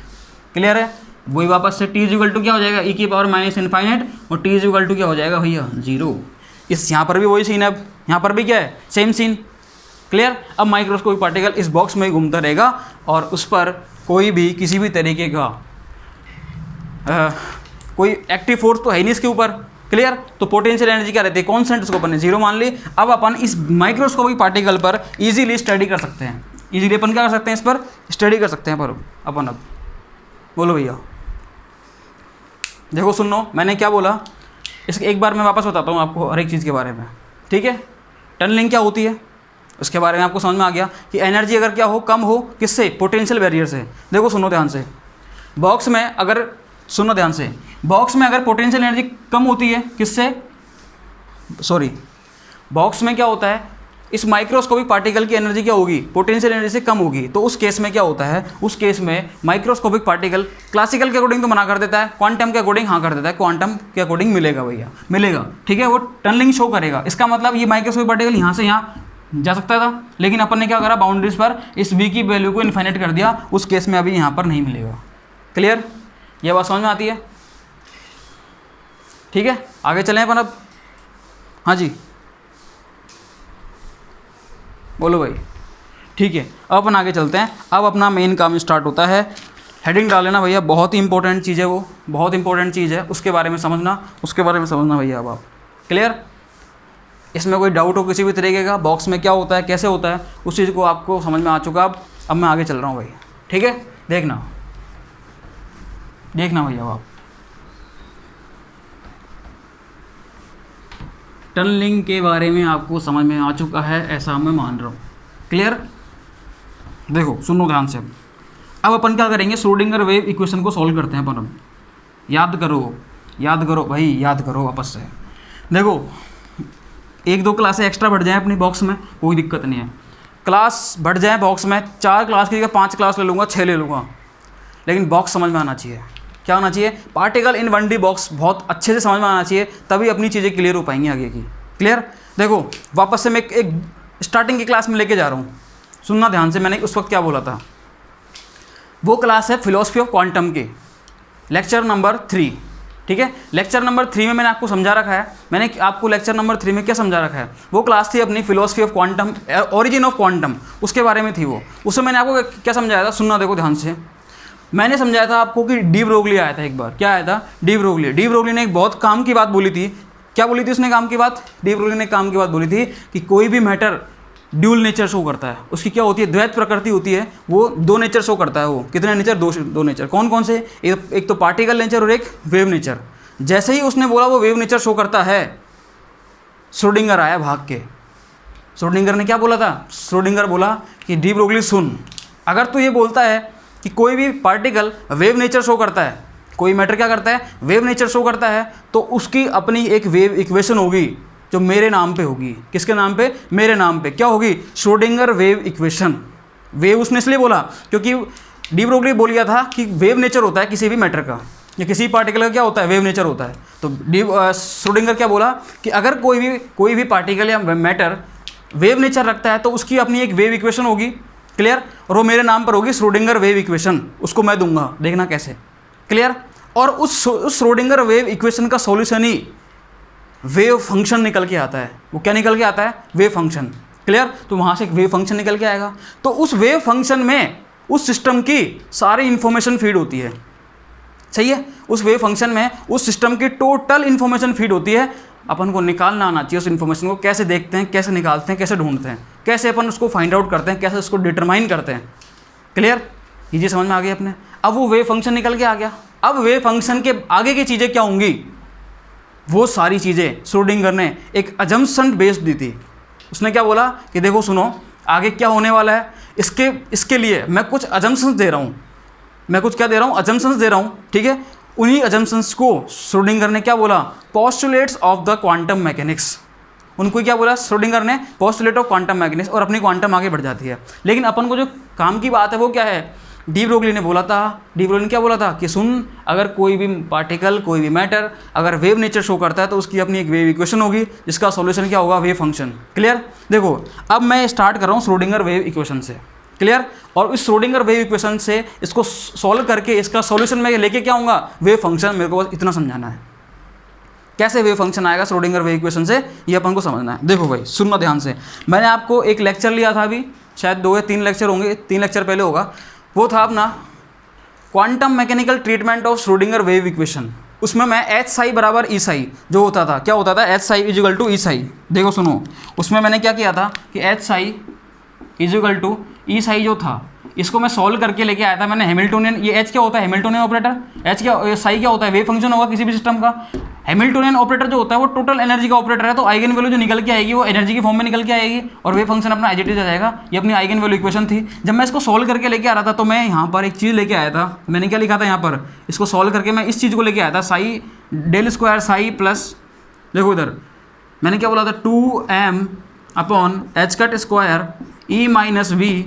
clear है। वही वापस से t इज इक्वल टू क्या हो जाएगा ई की पावर माइनस इनफाइनाइट, और t इज इक्वल टू क्या हो जाएगा भैया 0। इस यहाँ पर भी वही सीन है, अब यहाँ पर भी क्या है सेम सीन, क्लियर। अब माइक्रोस्कोपिक पार्टिकल इस बॉक्स में ही घूमता रहेगा और उस पर कोई भी किसी भी तरीके का कोई एक्टिव फोर्स तो है ही नहीं इसके ऊपर, क्लियर। तो पोटेंशियल एनर्जी क्या रहती है कॉन्स्टेंट, उसको अपन ने 0 मान ली। अब अपन इस माइक्रोस्कोपिक पार्टिकल पर इजीली स्टडी कर सकते हैं, इजीली अपन क्या कर सकते हैं इस पर स्टडी कर सकते हैं पर अपन। अब बोलो भैया, देखो सुनो मैंने क्या बोला, इसके एक बार मैं वापस बताता हूँ आपको हर एक चीज़ के बारे में, ठीक है। टनलिंग क्या होती है उसके बारे में आपको समझ में आ गया कि एनर्जी अगर क्या हो कम हो किससे, पोटेंशियल बैरियर से। देखो सुनो ध्यान से, बॉक्स में अगर सुनो ध्यान से, बॉक्स में अगर पोटेंशियल एनर्जी कम होती है किससे, सॉरी बॉक्स में क्या होता है, इस माइक्रोस्कोपिक पार्टिकल की एनर्जी क्या होगी पोटेंशियल एनर्जी से कम होगी। तो उस केस में क्या होता है, उस केस में माइक्रोस्कोपिक पार्टिकल क्लासिकल के अकॉर्डिंग तो मना कर देता है, क्वांटम के अकॉर्डिंग हाँ कर देता है, क्वांटम के अकॉर्डिंग मिलेगा भैया मिलेगा, ठीक है। वो टनलिंग शो करेगा, इसका मतलब ये माइक्रोस्कोपिक पार्टिकल यहाँ से यहाँ जा सकता था, लेकिन अपन ने क्या करा बाउंड्रीज पर इस v की वैल्यू को इन्फाइनाइट कर दिया, उस केस में अभी यहाँ पर नहीं मिलेगा, क्लियर। ये बात समझ में आती है, ठीक है। आगे चलें अपन अब, हाँ जी बोलो भाई, ठीक है। अब अपन आगे चलते हैं, अब अपना मेन काम स्टार्ट होता है। हेडिंग डाल लेना भैया, बहुत ही इंपॉर्टेंट चीज़ है वो, बहुत इंपॉर्टेंट चीज़ है, उसके बारे में समझना, उसके बारे में समझना भैया अब आप, क्लियर। इसमें कोई डाउट हो किसी भी तरीके का, बॉक्स में क्या होता है कैसे होता है उस चीज़ को आपको समझ में आ चुका। अब मैं आगे चल रहा हूँ भाई, ठीक है। देखना भैया आप, टनलिंग के बारे में आपको समझ में आ चुका है ऐसा मैं मान रहा हूँ, क्लियर। देखो सुनो ध्यान से, अब अपन क्या करेंगे, श्रोडिंगर वेव इक्वेशन को सॉल्व करते हैं अपन। अब याद करो भाई, याद करो वापस से। देखो 1-2 क्लासें एक्स्ट्रा बढ़ जाएँ अपनी बॉक्स में, कोई दिक्कत नहीं है, क्लास बढ़ जाए बॉक्स में, 4 क्लास की जगह 5 क्लास ले लूँगा, 6 ले लूँगा, लेकिन बॉक्स समझ में आना चाहिए। क्या होना चाहिए, पार्टिकल इन 1D बॉक्स बहुत अच्छे से समझ में आना चाहिए, तभी अपनी चीज़ें क्लियर हो पाएंगी आगे की, क्लियर। देखो वापस से मैं एक स्टार्टिंग की क्लास में लेके जा रहा हूँ, सुनना ध्यान से, मैंने उस वक्त क्या बोला था। वो क्लास है फिलोसफी ऑफ क्वांटम की, लेक्चर नंबर 3, ठीक है। लेक्चर नंबर 3 में मैंने आपको समझा रखा है, मैंने आपको लेक्चर नंबर 3 में क्या समझा रखा है, वो क्लास थी अपनी philosophy of quantum, origin of quantum, उसके बारे में थी वो। उसमें मैंने आपको क्या समझाया था, सुनना देखो ध्यान से। मैंने समझाया था आपको कि डी ब्रोगली आया था एक बार, क्या आया था डी ब्रोगली ने एक बहुत काम की बात बोली थी। क्या बोली थी उसने काम की बात, डी ब्रोगली ने काम की बात बोली थी कि कोई भी मैटर ड्यूल नेचर शो करता है, उसकी क्या होती है द्वैत प्रकृति होती है, वो 2 नेचर शो करता है। वो कितने नेचर, दो नेचर, कौन कौन से, एक तो पार्टिकल नेचर और एक वेव नेचर। जैसे ही उसने बोला वो वेव नेचर शो करता है, श्रोडिंगर आया भाग के। श्रोडिंगर ने क्या बोला था, श्रोडिंगर बोला कि डी ब्रोगली सुन, अगर तू ये बोलता है कि कोई भी पार्टिकल वेव नेचर शो करता है, कोई मैटर क्या करता है वेव नेचर शो करता है, तो उसकी अपनी एक वेव इक्वेशन होगी जो मेरे नाम पे होगी। किसके नाम पे, मेरे नाम पे। क्या होगी, श्रोडिंगर वेव इक्वेशन। वेव उसने इसलिए बोला क्योंकि डी ब्रोगली बोल गया था कि वेव नेचर होता है किसी भी मैटर का, या किसी पार्टिकल का क्या होता है, वेव नेचर होता है। तो श्रोडिंगर क्या बोला कि अगर कोई भी पार्टिकल या मैटर वेव नेचर रखता है तो उसकी अपनी एक वेव इक्वेशन होगी, क्लियर, और वो मेरे नाम पर होगी श्रोडिंगर वेव इक्वेशन, उसको मैं दूंगा, देखना कैसे, क्लियर। और उस श्रोडिंगर वेव इक्वेशन का सॉल्यूशन ही वेव फंक्शन निकल के आता है। वो क्या निकल के आता है, वेव फंक्शन, क्लियर। तो वहाँ से एक वेव फंक्शन निकल के आएगा। तो उस वेव फंक्शन में उस सिस्टम की सारी इंफॉर्मेशन फीड होती है, सही है। उस वेव फंक्शन में उस सिस्टम की टोटल इंफॉर्मेशन फीड होती है। अपन को निकालना आना चाहिए उस इन्फॉर्मेशन को, कैसे देखते हैं, कैसे निकालते हैं, कैसे ढूंढते हैं, कैसे अपन उसको फाइंड आउट करते हैं, कैसे उसको डिटरमाइन करते हैं, क्लियर। ये समझ में आ गई अपने। अब वो वेव फंक्शन निकल के आ गया। अब वेव फंक्शन के आगे की चीज़ें क्या होंगी, वो सारी चीज़ें श्रोडिंगर ने एक अजम्पशन बेस्ड दी थी। उसने क्या बोला कि देखो सुनो, आगे क्या होने वाला है, इसके लिए मैं कुछ अजम्पशंस दे रहा हूँ, मैं कुछ क्या दे रहा हूँ, अजम्पशंस दे रहा हूँ, ठीक है। उन्हीं अजम्पशंस को श्रोडिंगर ने क्या बोला, postulates of the quantum mechanics. उनको क्या बोला श्रोडिंगर ने, पोस्टुलेट ऑफ क्वांटम मैकेनिक्स, और अपनी क्वांटम आगे बढ़ जाती है। लेकिन अपन को जो काम की बात है वो क्या है, डी ब्रोगली ने बोला था, डी ब्रोगली ने क्या बोला था कि सुन, अगर कोई भी पार्टिकल, कोई भी मैटर अगर वेव नेचर शो करता है तो उसकी अपनी एक वेव इक्वेशन होगी, जिसका सॉल्यूशन क्या होगा, वेव फंक्शन, क्लियर। देखो अब मैं स्टार्ट कर रहा हूँ श्रोडिंगर वेव इक्वेशन से, क्लियर। और इस श्रोडिंगर वेव इक्वेशन से इसको सॉल्व करके इसका सॉल्यूशन मैं लेके क्या आऊँगा, वेव फंक्शन। मेरे को बस इतना समझाना है, कैसे वेव फंक्शन आएगा श्रोडिंगर वेव इक्वेशन से, ये अपन को समझना है। देखो भाई सुनना ध्यान से, मैंने आपको एक लेक्चर लिया था अभी, शायद 2 या 3 लेक्चर होंगे, 3 लेक्चर पहले होगा, वो था अपना quantum mechanical treatment of Schrodinger wave equation. उसमें मैं एच साई बराबर ई साई जो होता था, क्या होता था, H Sai is equal to E Sai. देखो सुनो, उसमें मैंने क्या किया था कि H Sai is equal to E Sai जो था, इसको मैं सॉल्व करके लेके आया था मैंने हैमिल्टोनियन। ये एच क्या होता है, हैमिल्टोनियन ऑपरेटर। एच क्या, साई क्या होता है, वेव फंक्शन होगा किसी भी सिस्टम का। हैमिल्टोनियन ऑपरेटर जो होता है वो टोटल एनर्जी का ऑपरेटर है, तो आइगन वैल्यू जो निकल के आएगी वो एनर्जी की फॉर्म में निकल के आएगी, और वेव फंक्शन अपना एज इट इज आ जाएगा। ये अपनी आइगन वैल्यू इक्वेशन थी। जब मैं इसको सॉल्व करके लेके आ रहा था तो मैं यहाँ पर एक चीज़ लेके आया था, मैंने क्या लिखा था यहाँ पर, इसको सॉल्व करके मैं इस चीज़ को लेके आया था, psi del square psi plus, देखो इधर मैंने क्या बोला था, 2m upon H cut square E minus V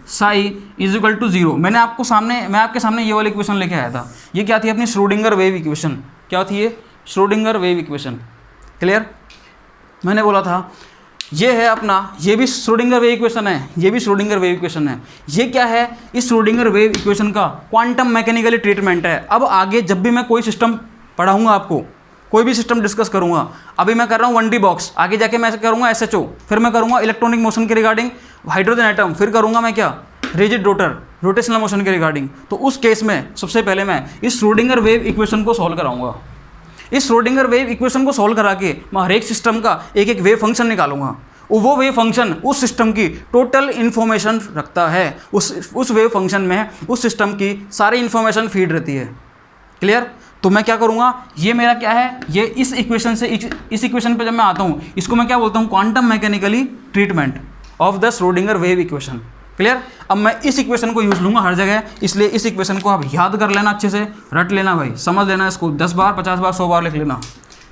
psi is equal to 0। मैं आपके सामने ये वाली इक्वेशन लेके आया था। ये क्या थी, अपनी श्रोडिंगर वेव इक्वेशन। क्या थी ये, श्रोडिंगर वेव इक्वेशन, क्लियर। मैंने बोला था ये है अपना, ये भी श्रोडिंगर वेव इक्वेशन है, ये भी श्रोडिंगर वेव इक्वेशन है। ये क्या है, इस श्रोडिंगर वेव इक्वेशन का क्वांटम मैकेनिकली ट्रीटमेंट है। अब आगे जब भी मैं कोई सिस्टम पढ़ाऊंगा आपको, कोई भी सिस्टम डिस्कस करूंगा, अभी मैं कर रहा हूँ 1D बॉक्स, आगे जाके मैं करूंगा SHO, फिर मैं करूंगा इलेक्ट्रॉनिक मोशन के रिगार्डिंग हाइड्रोजन एटम, फिर करूंगा मैं क्या, रिजिड रोटर, रोटेशनल मोशन के रिगार्डिंग। तो उस केस में सबसे पहले मैं इस श्रोडिंगर वेव इक्वेशन को सॉल्व कराऊंगा। इस श्रोडिंगर वेव इक्वेशन को सॉल्व करा के मैं हर एक सिस्टम का एक एक वेव फंक्शन निकालूंगा। वो वेव फंक्शन उस सिस्टम की टोटल इन्फॉर्मेशन रखता है, उस वेव फंक्शन में उस सिस्टम की सारी इन्फॉर्मेशन फीड रहती है, क्लियर। तो मैं क्या करूँगा, ये मेरा क्या है, ये इस इक्वेशन से इस इक्वेशन पे जब मैं आता हूँ, इसको मैं क्या बोलता हूँ, quantum mechanically treatment of the Schrodinger wave equation, clear. अब मैं इस इक्वेशन को यूज़ लूँगा हर जगह, इसलिए इस इक्वेशन को आप याद कर लेना, अच्छे से रट लेना भाई, समझ लेना इसको, 10 बार 50 बार 100 बार लिख लेना,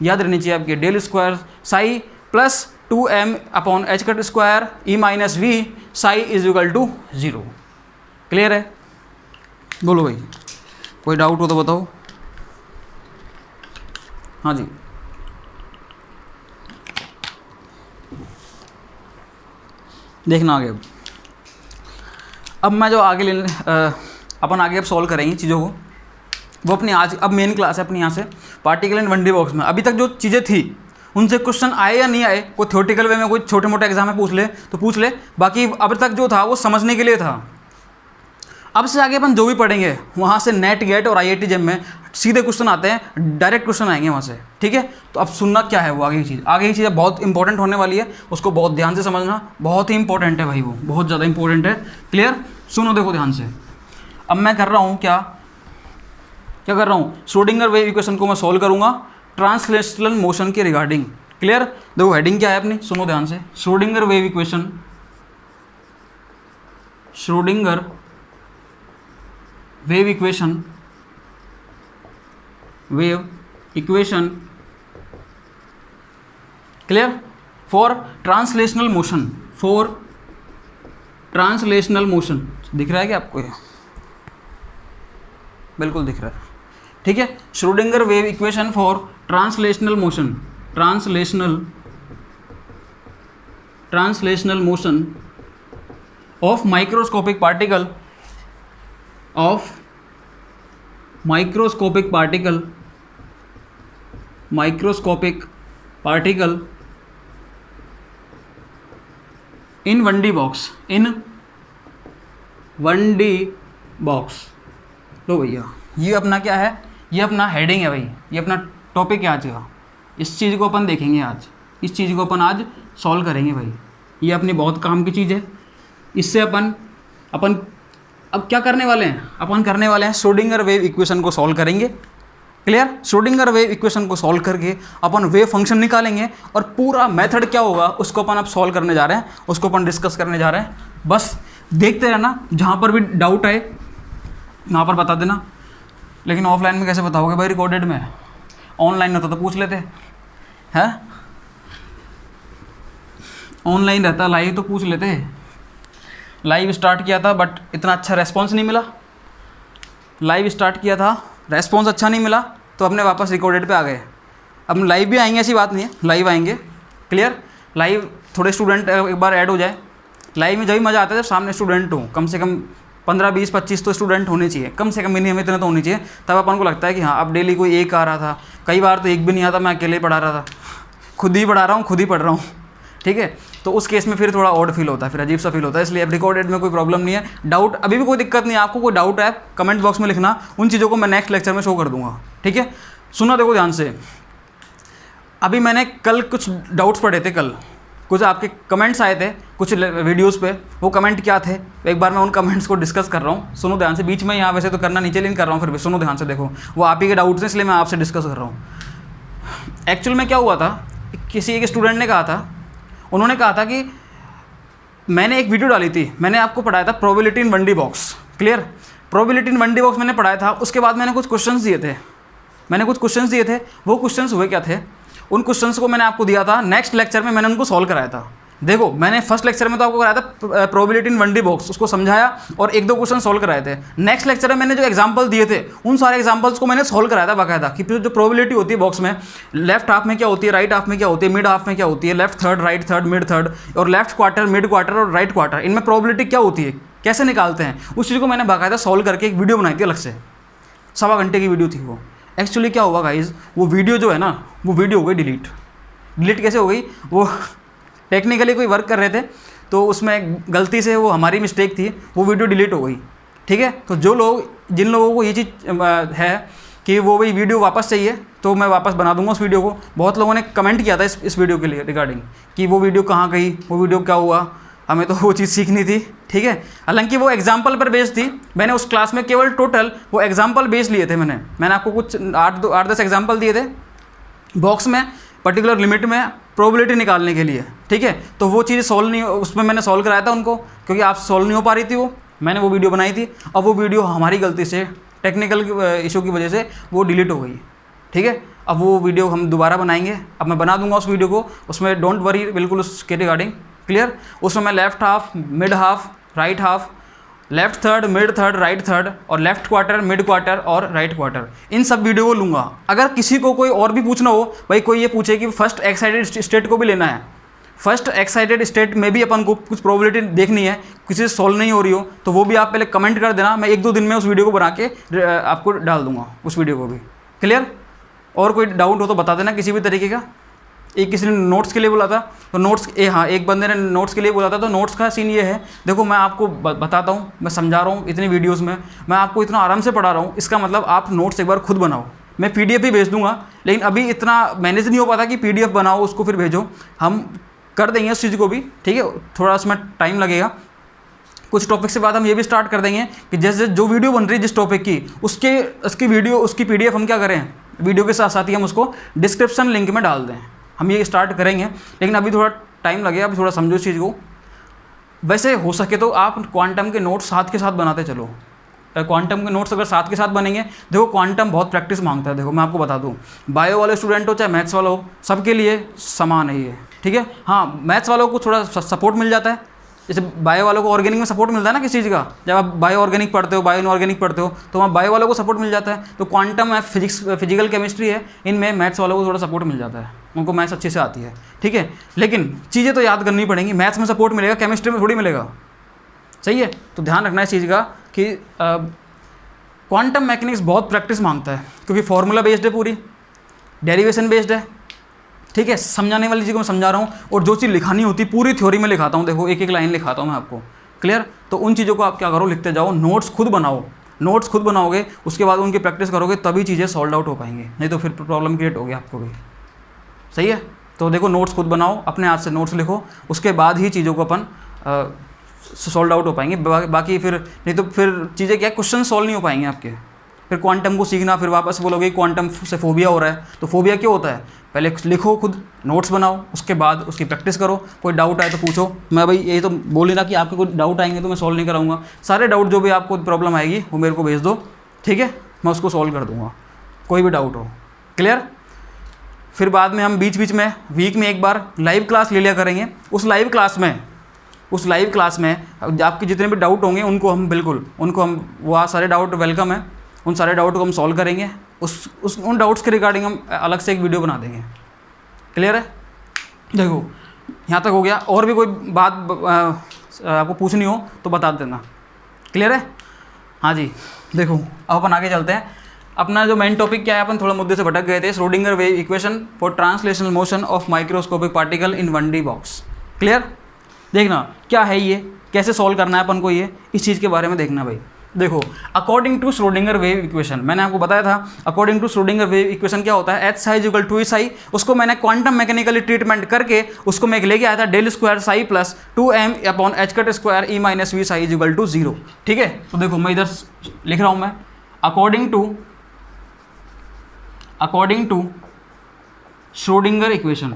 याद रहनी चाहिए आपके। Del square psi plus 2m upon H cut square E minus V psi is equal to 0, clear है। बोलो भाई, कोई डाउट हो तो बताओ। हाँ जी, देखना आगे। अब मैं जो आगे अपन आगे अब सॉल्व करेंगे चीज़ों को, वो अपनी आज अब मेन क्लास है अपनी यहाँ से पार्टिकल इन 1D बॉक्स में। अभी तक जो चीज़ें थी उनसे क्वेश्चन आए या नहीं आए, कोई थ्योरेटिकल वे में कोई छोटे मोटे एग्जाम में पूछ ले तो पूछ ले, बाकी अब तक जो था वो समझने के लिए था। अब से आगे अपन जो भी पढ़ेंगे वहाँ से नेट गेट और IIT जेम में सीधे क्वेश्चन आते हैं, डायरेक्ट क्वेश्चन आएंगे वहाँ से, ठीक है। तो अब सुनना क्या है वो आगे की चीज़ बहुत इंपॉर्टेंट होने वाली है, उसको बहुत ध्यान से समझना, बहुत ही इंपॉर्टेंट है भाई, वो बहुत ज़्यादा इंपॉर्टेंट है, क्लियर। सुनो देखो ध्यान से। अब मैं कर रहा हूँ क्या कर रहा हूँ, श्रोडिंगर वेव इक्वेशन को मैं सॉल्व करूँगा ट्रांसलेशनल मोशन के रिगार्डिंग, क्लियर। देखो हेडिंग क्या है अपनी, सुनो ध्यान से, Schrodinger wave equation, Schrodinger wave equation clear for translational motion, दिख रहा है क्या आपको ये, बिल्कुल दिख रहा है। ठीक है, Schrodinger wave equation for translational motion, translational motion of microscopic particle in 1D box. लो भैया, ये अपना क्या है, ये अपना हेडिंग है भाई, ये अपना टॉपिक है आज का। इस चीज़ को अपन देखेंगे आज, इस चीज़ को अपन आज सॉल्व करेंगे भाई। ये अपनी बहुत काम की चीज़ है। इससे अपन अब क्या करने वाले हैं, अपन करने वाले हैं श्रोडिंगर वेव इक्वेशन को सॉल्व करेंगे। क्लियर? श्रोडिंगर वेव इक्वेशन को सॉल्व करके अपन वेव फंक्शन निकालेंगे और पूरा मेथड क्या होगा उसको अपन अब सॉल्व करने जा रहे हैं, उसको अपन डिस्कस करने जा रहे हैं। बस देखते रहना, जहाँ पर भी डाउट आए वहाँ पर बता देना। लेकिन ऑफलाइन में कैसे बताओगे भाई, रिकॉर्डेड में? ऑनलाइन होता तो पूछ लेते हैं, ऑनलाइन रहता लाइव तो पूछ लेते। लाइव स्टार्ट किया था बट इतना अच्छा रेस्पॉन्स नहीं मिला। लाइव स्टार्ट किया था, रेस्पॉन्स अच्छा नहीं मिला, तो अपने वापस रिकॉर्डेड पे आ गए। अब लाइव भी आएंगे, ऐसी बात नहीं है, लाइव आएंगे। क्लियर? लाइव थोड़े स्टूडेंट एक बार ऐड हो जाए। लाइव में जब भी मज़ा आता है जब सामने स्टूडेंट हो, कम से कम 15, 20, 25 तो स्टूडेंट होने चाहिए, कम से कम मिनिमम इतने तो होने चाहिए। तब अपन को लगता है कि हाँ अब डेली कोई एक आ रहा था। कई बार तो एक भी नहीं आता, मैं अकेले पढ़ा रहा था, खुद ही पढ़ा रहा हूँ, खुद ही पढ़ रहा हूँ। ठीक है, तो उस केस में फिर थोड़ा ऑड फील होता है, फिर अजीब सा फील होता है। इसलिए अब रिकॉर्डेड में कोई प्रॉब्लम नहीं है। डाउट अभी भी कोई दिक्कत नहीं है, आपको कोई डाउट है कमेंट बॉक्स में लिखना, उन चीज़ों को मैं नेक्स्ट लेक्चर में शो कर दूंगा। ठीक है, सुनो देखो ध्यान से। अभी मैंने कल कुछ डाउट्स पढ़े थे, कल कुछ आपके कमेंट्स आए थे कुछ वीडियोस पे। वो कमेंट क्या थे, एक बार मैं उन कमेंट्स को डिस्कस कर रहा हूँ। सुनो ध्यान से, बीच में यहाँ वैसे तो करना नीचे लेकिन कर रहा हूँ फिर भी सुनो ध्यान से। देखो वो आप ही के डाउट्स हैं, इसलिए मैं आपसे डिस्कस कर रहा हूँ। एक्चुअल में क्या हुआ था, किसी एक स्टूडेंट ने कहा था, उन्होंने कहा था कि मैंने एक वीडियो डाली थी, मैंने आपको पढ़ाया था probability in 1D box. Clear? Probability in 1D box मैंने पढ़ाया था। उसके बाद मैंने कुछ क्वेश्चंस दिए थे, वो क्वेश्चंस हुए क्या थे, उन क्वेश्चंस को मैंने आपको दिया था। नेक्स्ट लेक्चर में मैंने उनको सॉल्व कराया था। देखो मैंने फर्स्ट लेक्चर में तो आपको कराया था प्रोबेबिलिटी इन 1D बॉक्स, उसको समझाया और 1-2 क्वेश्चन सॉल्व कराए थे। नेक्स्ट लेक्चर में मैंने जो एग्जांपल दिए थे उन सारे एग्जांपल्स को मैंने सॉल्व कराया था बाकायदा, कि जो प्रोबेबिलिटी होती है बॉक्स में, लेफ्ट हाफ में क्या होती है, राइट हाफ में क्या होती है, मिड हाफ में क्या होती है, left third, right third, mid third, और लेफ्ट क्वार्टर, मिड क्वार्टर और राइट क्वार्टर, इनमें प्रोबेबिलिटी क्या होती है, कैसे निकालते हैं, उस चीज़ को मैंने बाकायदा सॉल्व करके एक वीडियो बनाई थी अलग से। 1.25 घंटे की वीडियो थी वो। एक्चुअली क्या हुआ गाइज, वो वीडियो जो है ना, वो वीडियो हो गई डिलीट कैसे हो गई, वो टेक्निकली कोई वर्क कर रहे थे तो उसमें गलती से, वो हमारी मिस्टेक थी, वो वीडियो डिलीट हो गई। ठीक है, तो जिन लोगों को ये चीज़ है कि वो वही वीडियो वापस चाहिए, तो मैं वापस बना दूंगा उस वीडियो को। बहुत लोगों ने कमेंट किया था इस वीडियो के लिए रिगार्डिंग कि वो वीडियो कहाँ गई, वो वीडियो क्या हुआ, हमें तो वो चीज़ सीखनी थी। ठीक है, हालांकि वो एग्जाम्पल पर बेस्ड थी। मैंने उस क्लास में केवल टोटल वो एग्जाम्पल बेस्ड लिए थे। मैंने आपको कुछ 8-10 एग्जाम्पल दिए थे बॉक्स में, पर्टिकुलर लिमिट में प्रोबेबिलिटी निकालने के लिए। ठीक है, तो वो चीज़ सॉल्व नहीं, उसमें मैंने सॉल्व कराया था उनको, क्योंकि आप सॉल्व नहीं हो पा रही थी वो, मैंने वो वीडियो बनाई थी। अब वो वीडियो हमारी गलती से, टेक्निकल इशू की वजह से वो डिलीट हो गई। ठीक है, अब वो वीडियो हम दोबारा बनाएंगे, अब मैं बना दूंगा उस वीडियो को, उसमें डोंट वरी बिल्कुल उसके रिगार्डिंग। क्लियर? उसमें मैं left half, mid half, right half, left third, mid third, right third, और लेफ्ट क्वार्टर, मिड क्वार्टर और राइट क्वार्टर, इन सब वीडियो को लूँगा। अगर किसी को कोई और भी पूछना हो, भाई कोई ये पूछे कि फर्स्ट एक्साइटेड स्टेट को भी लेना है, फर्स्ट एक्साइटेड स्टेट में भी अपन को कुछ प्रोबेबिलिटी देखनी है, किसी से सॉल्व नहीं हो रही हो, तो वो भी आप पहले कमेंट कर देना, मैं 1-2 दिन में उस वीडियो को बना के आपको डाल दूंगा, उस वीडियो को भी। क्लियर? और कोई डाउट हो तो बता देना किसी भी तरीके का। एक किसी ने नोट्स के लिए बोला था, तो नोट्स हाँ एक बंदे ने नोट्स के लिए बोला था, तो नोट्स का सीन ये है, देखो मैं आपको बताता हूँ, मैं समझा रहा हूँ इतनी वीडियोस में, मैं आपको इतना आराम से पढ़ा रहा हूँ, इसका मतलब आप नोट्स एक बार खुद बनाओ। मैं PDF भी भेज दूंगा, लेकिन अभी इतना मैनेज नहीं हो पाता कि PDF बनाओ उसको फिर भेजो, हम कर देंगे उस चीज़ को भी। ठीक है, थोड़ा उसमें टाइम लगेगा। कुछ टॉपिक से बाद हम ये भी स्टार्ट कर देंगे कि जैसे जो वीडियो बन रही है जिस टॉपिक की, उसकी वीडियो, उसकी PDF हम क्या करें, वीडियो के साथ साथ ही हम उसको डिस्क्रिप्शन लिंक में डाल दें। हम ये स्टार्ट करेंगे, लेकिन अभी थोड़ा टाइम लगेगा, अभी थोड़ा समझो इस चीज़ को। वैसे हो सके तो आप क्वांटम के नोट्स साथ के साथ बनाते चलो। क्वांटम के नोट्स अगर साथ के साथ बनेंगे, देखो क्वांटम बहुत प्रैक्टिस मांगता है। देखो मैं आपको बता दूं, बायो वाले स्टूडेंट हो चाहे मैथ्स वाला हो, सबके लिए समान है ये। ठीक है, हाँ मैथ्स वालों को थोड़ा सपोर्ट मिल जाता है जैसे बायो वालों को ऑर्गेनिक में सपोर्ट मिलता है ना किसी चीज़ का, जब आप बायो ऑर्गेनिक पढ़ते हो, बायो इनऑर्गेनिक पढ़ते हो, तो वहाँ बायो वालों को सपोर्ट मिल जाता है। तो क्वांटम है, फिजिकल केमिस्ट्री है, इनमें मैथ्स वालों को थोड़ा सपोर्ट मिल जाता है, उनको मैथ्स अच्छे से आती है, ठीक है। लेकिन चीज़ें तो याद करनी पड़ेंगी, मैथ्स में सपोर्ट मिलेगा, केमिस्ट्री में थोड़ी मिलेगा, सही है। तो ध्यान रखना इस चीज़ का कि क्वांटम मैकेनिक्स बहुत प्रैक्टिस मांगता है, क्योंकि फॉर्मूला बेस्ड है, पूरी डेरिवेशन बेस्ड है, ठीक है। समझाने वाली चीज़ को मैं समझा रहा हूँ, और जो चीज़ लिखानी होती है पूरी थ्योरी में लिखाता हूँ, देखो एक एक लाइन लिखाता हूँ मैं आपको, क्लियर। तो उन चीज़ों को आप क्या करो, लिखते जाओ, नोट्स खुद बनाओ, नोट्स खुद बनाओगे, उसके बाद उनकी प्रैक्टिस करोगे, तभी चीज़ें सॉल्व आउट हो पाएंगी, नहीं तो फिर प्रॉब्लम क्रिएट होगी आपको भी, सही है। तो देखो नोट्स खुद बनाओ, अपने हाथ से नोट्स लिखो, उसके बाद ही चीज़ों को अपन सॉल्व आउट हो पाएंगे। बाकी फिर नहीं तो फिर चीज़ें क्या, क्वेश्चन सॉल्व नहीं हो पाएंगे आपके। फिर क्वांटम को सीखना, फिर वापस बोलोगे क्वांटम से फोबिया हो रहा है, तो फोबिया क्यों होता है, पहले लिखो खुद, नोट्स बनाओ, उसके बाद उसकी प्रैक्टिस करो। कोई डाउट आए तो पूछो, मैं भाई यही तो बोल नहीं रहा कि आपके कोई डाउट आएंगे तो मैं सॉल्व नहीं कराऊंगा, सारे डाउट जो भी आपको प्रॉब्लम आएगी वो मेरे को भेज दो, ठीक है, मैं उसको सॉल्व कर दूंगा, कोई भी डाउट हो, क्लियर। फिर बाद में हम बीच बीच में वीक में एक बार लाइव क्लास ले लिया करेंगे। उस लाइव क्लास में आपके जितने भी डाउट होंगे उनको हम वहाँ सारे डाउट वेलकम है, उन सारे डाउट को हम सॉल्व करेंगे। उन डाउट्स के रिगार्डिंग हम अलग से एक वीडियो बना देंगे, क्लियर है। देखो यहाँ तक हो गया, और भी कोई बात आपको पूछनी हो तो बता देना, क्लियर है। हाँ जी, देखो अब अपन आगे चलते हैं। अपना जो मेन टॉपिक क्या है, अपन थोड़ा मुद्दे से भटक गए थे, Schrodinger wave equation for translational motion of microscopic particle in 1D box, clear. देखना क्या है ये, कैसे सॉल्व करना है अपन को ये, इस चीज़ के बारे में देखना भाई। देखो according to Schrodinger wave equation, मैंने आपको बताया था according to Schrodinger wave equation क्या होता है, H psi equal to E psi, उसको मैंने क्वांटम मैकेनिकली ट्रीटमेंट करके उसको मैं लेके आया था del square psi plus 2m upon H cut square E minus V psi equal to 0, ठीक है। तो देखो मैं इधर लिख रहा हूँ मैं, according to Schrodinger equation,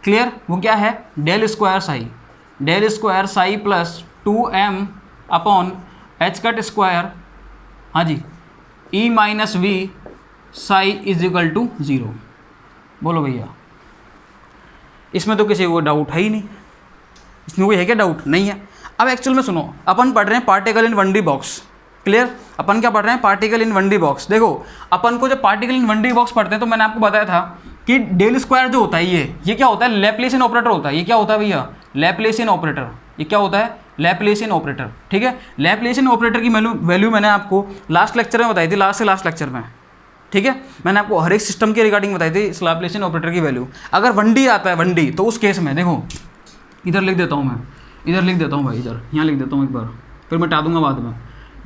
clear. वो क्या है, del square psi plus 2m upon H cut square, हाँ जी, E minus V psi is equal to 0। बोलो भैया, इसमें तो किसी को डाउट है ही नहीं, इसमें कोई है क्या डाउट, नहीं है। अब एक्चुअल में सुनो, अपन पढ़ रहे हैं particle in 1D box, clear. अपन क्या पढ़ रहे हैं, पार्टिकल इन 1D बॉक्स। देखो अपन को जब पार्टिकल इन 1D बॉक्स पढ़ते हैं तो मैंने आपको बताया था कि डेल स्क्वायर जो होता है ये क्या होता है, लैप्लेसियन ऑपरेटर होता है। ये क्या होता है भैया, लैप्लेसियन ऑपरेटर। ये क्या होता है, लैप्लेसियन ऑपरेटर, ठीक है। लैप्लेसियन ऑपरेटर की वैल्यू मैंने आपको लास्ट लेक्चर में बताई थी, लास्ट लेक्चर में, ठीक है। मैंने आपको हर एक सिस्टम के रिगार्डिंग बताई थी इस लैप्लेसियन ऑपरेटर की वैल्यू। अगर 1D आता है 1D, तो उस केस में देखो इधर लिख देता हूँ मैं, इधर लिख देता हूँ भाई, इधर यहाँ लिख देता हूँ एक बार, फिर मैं हटा दूंगा बाद में।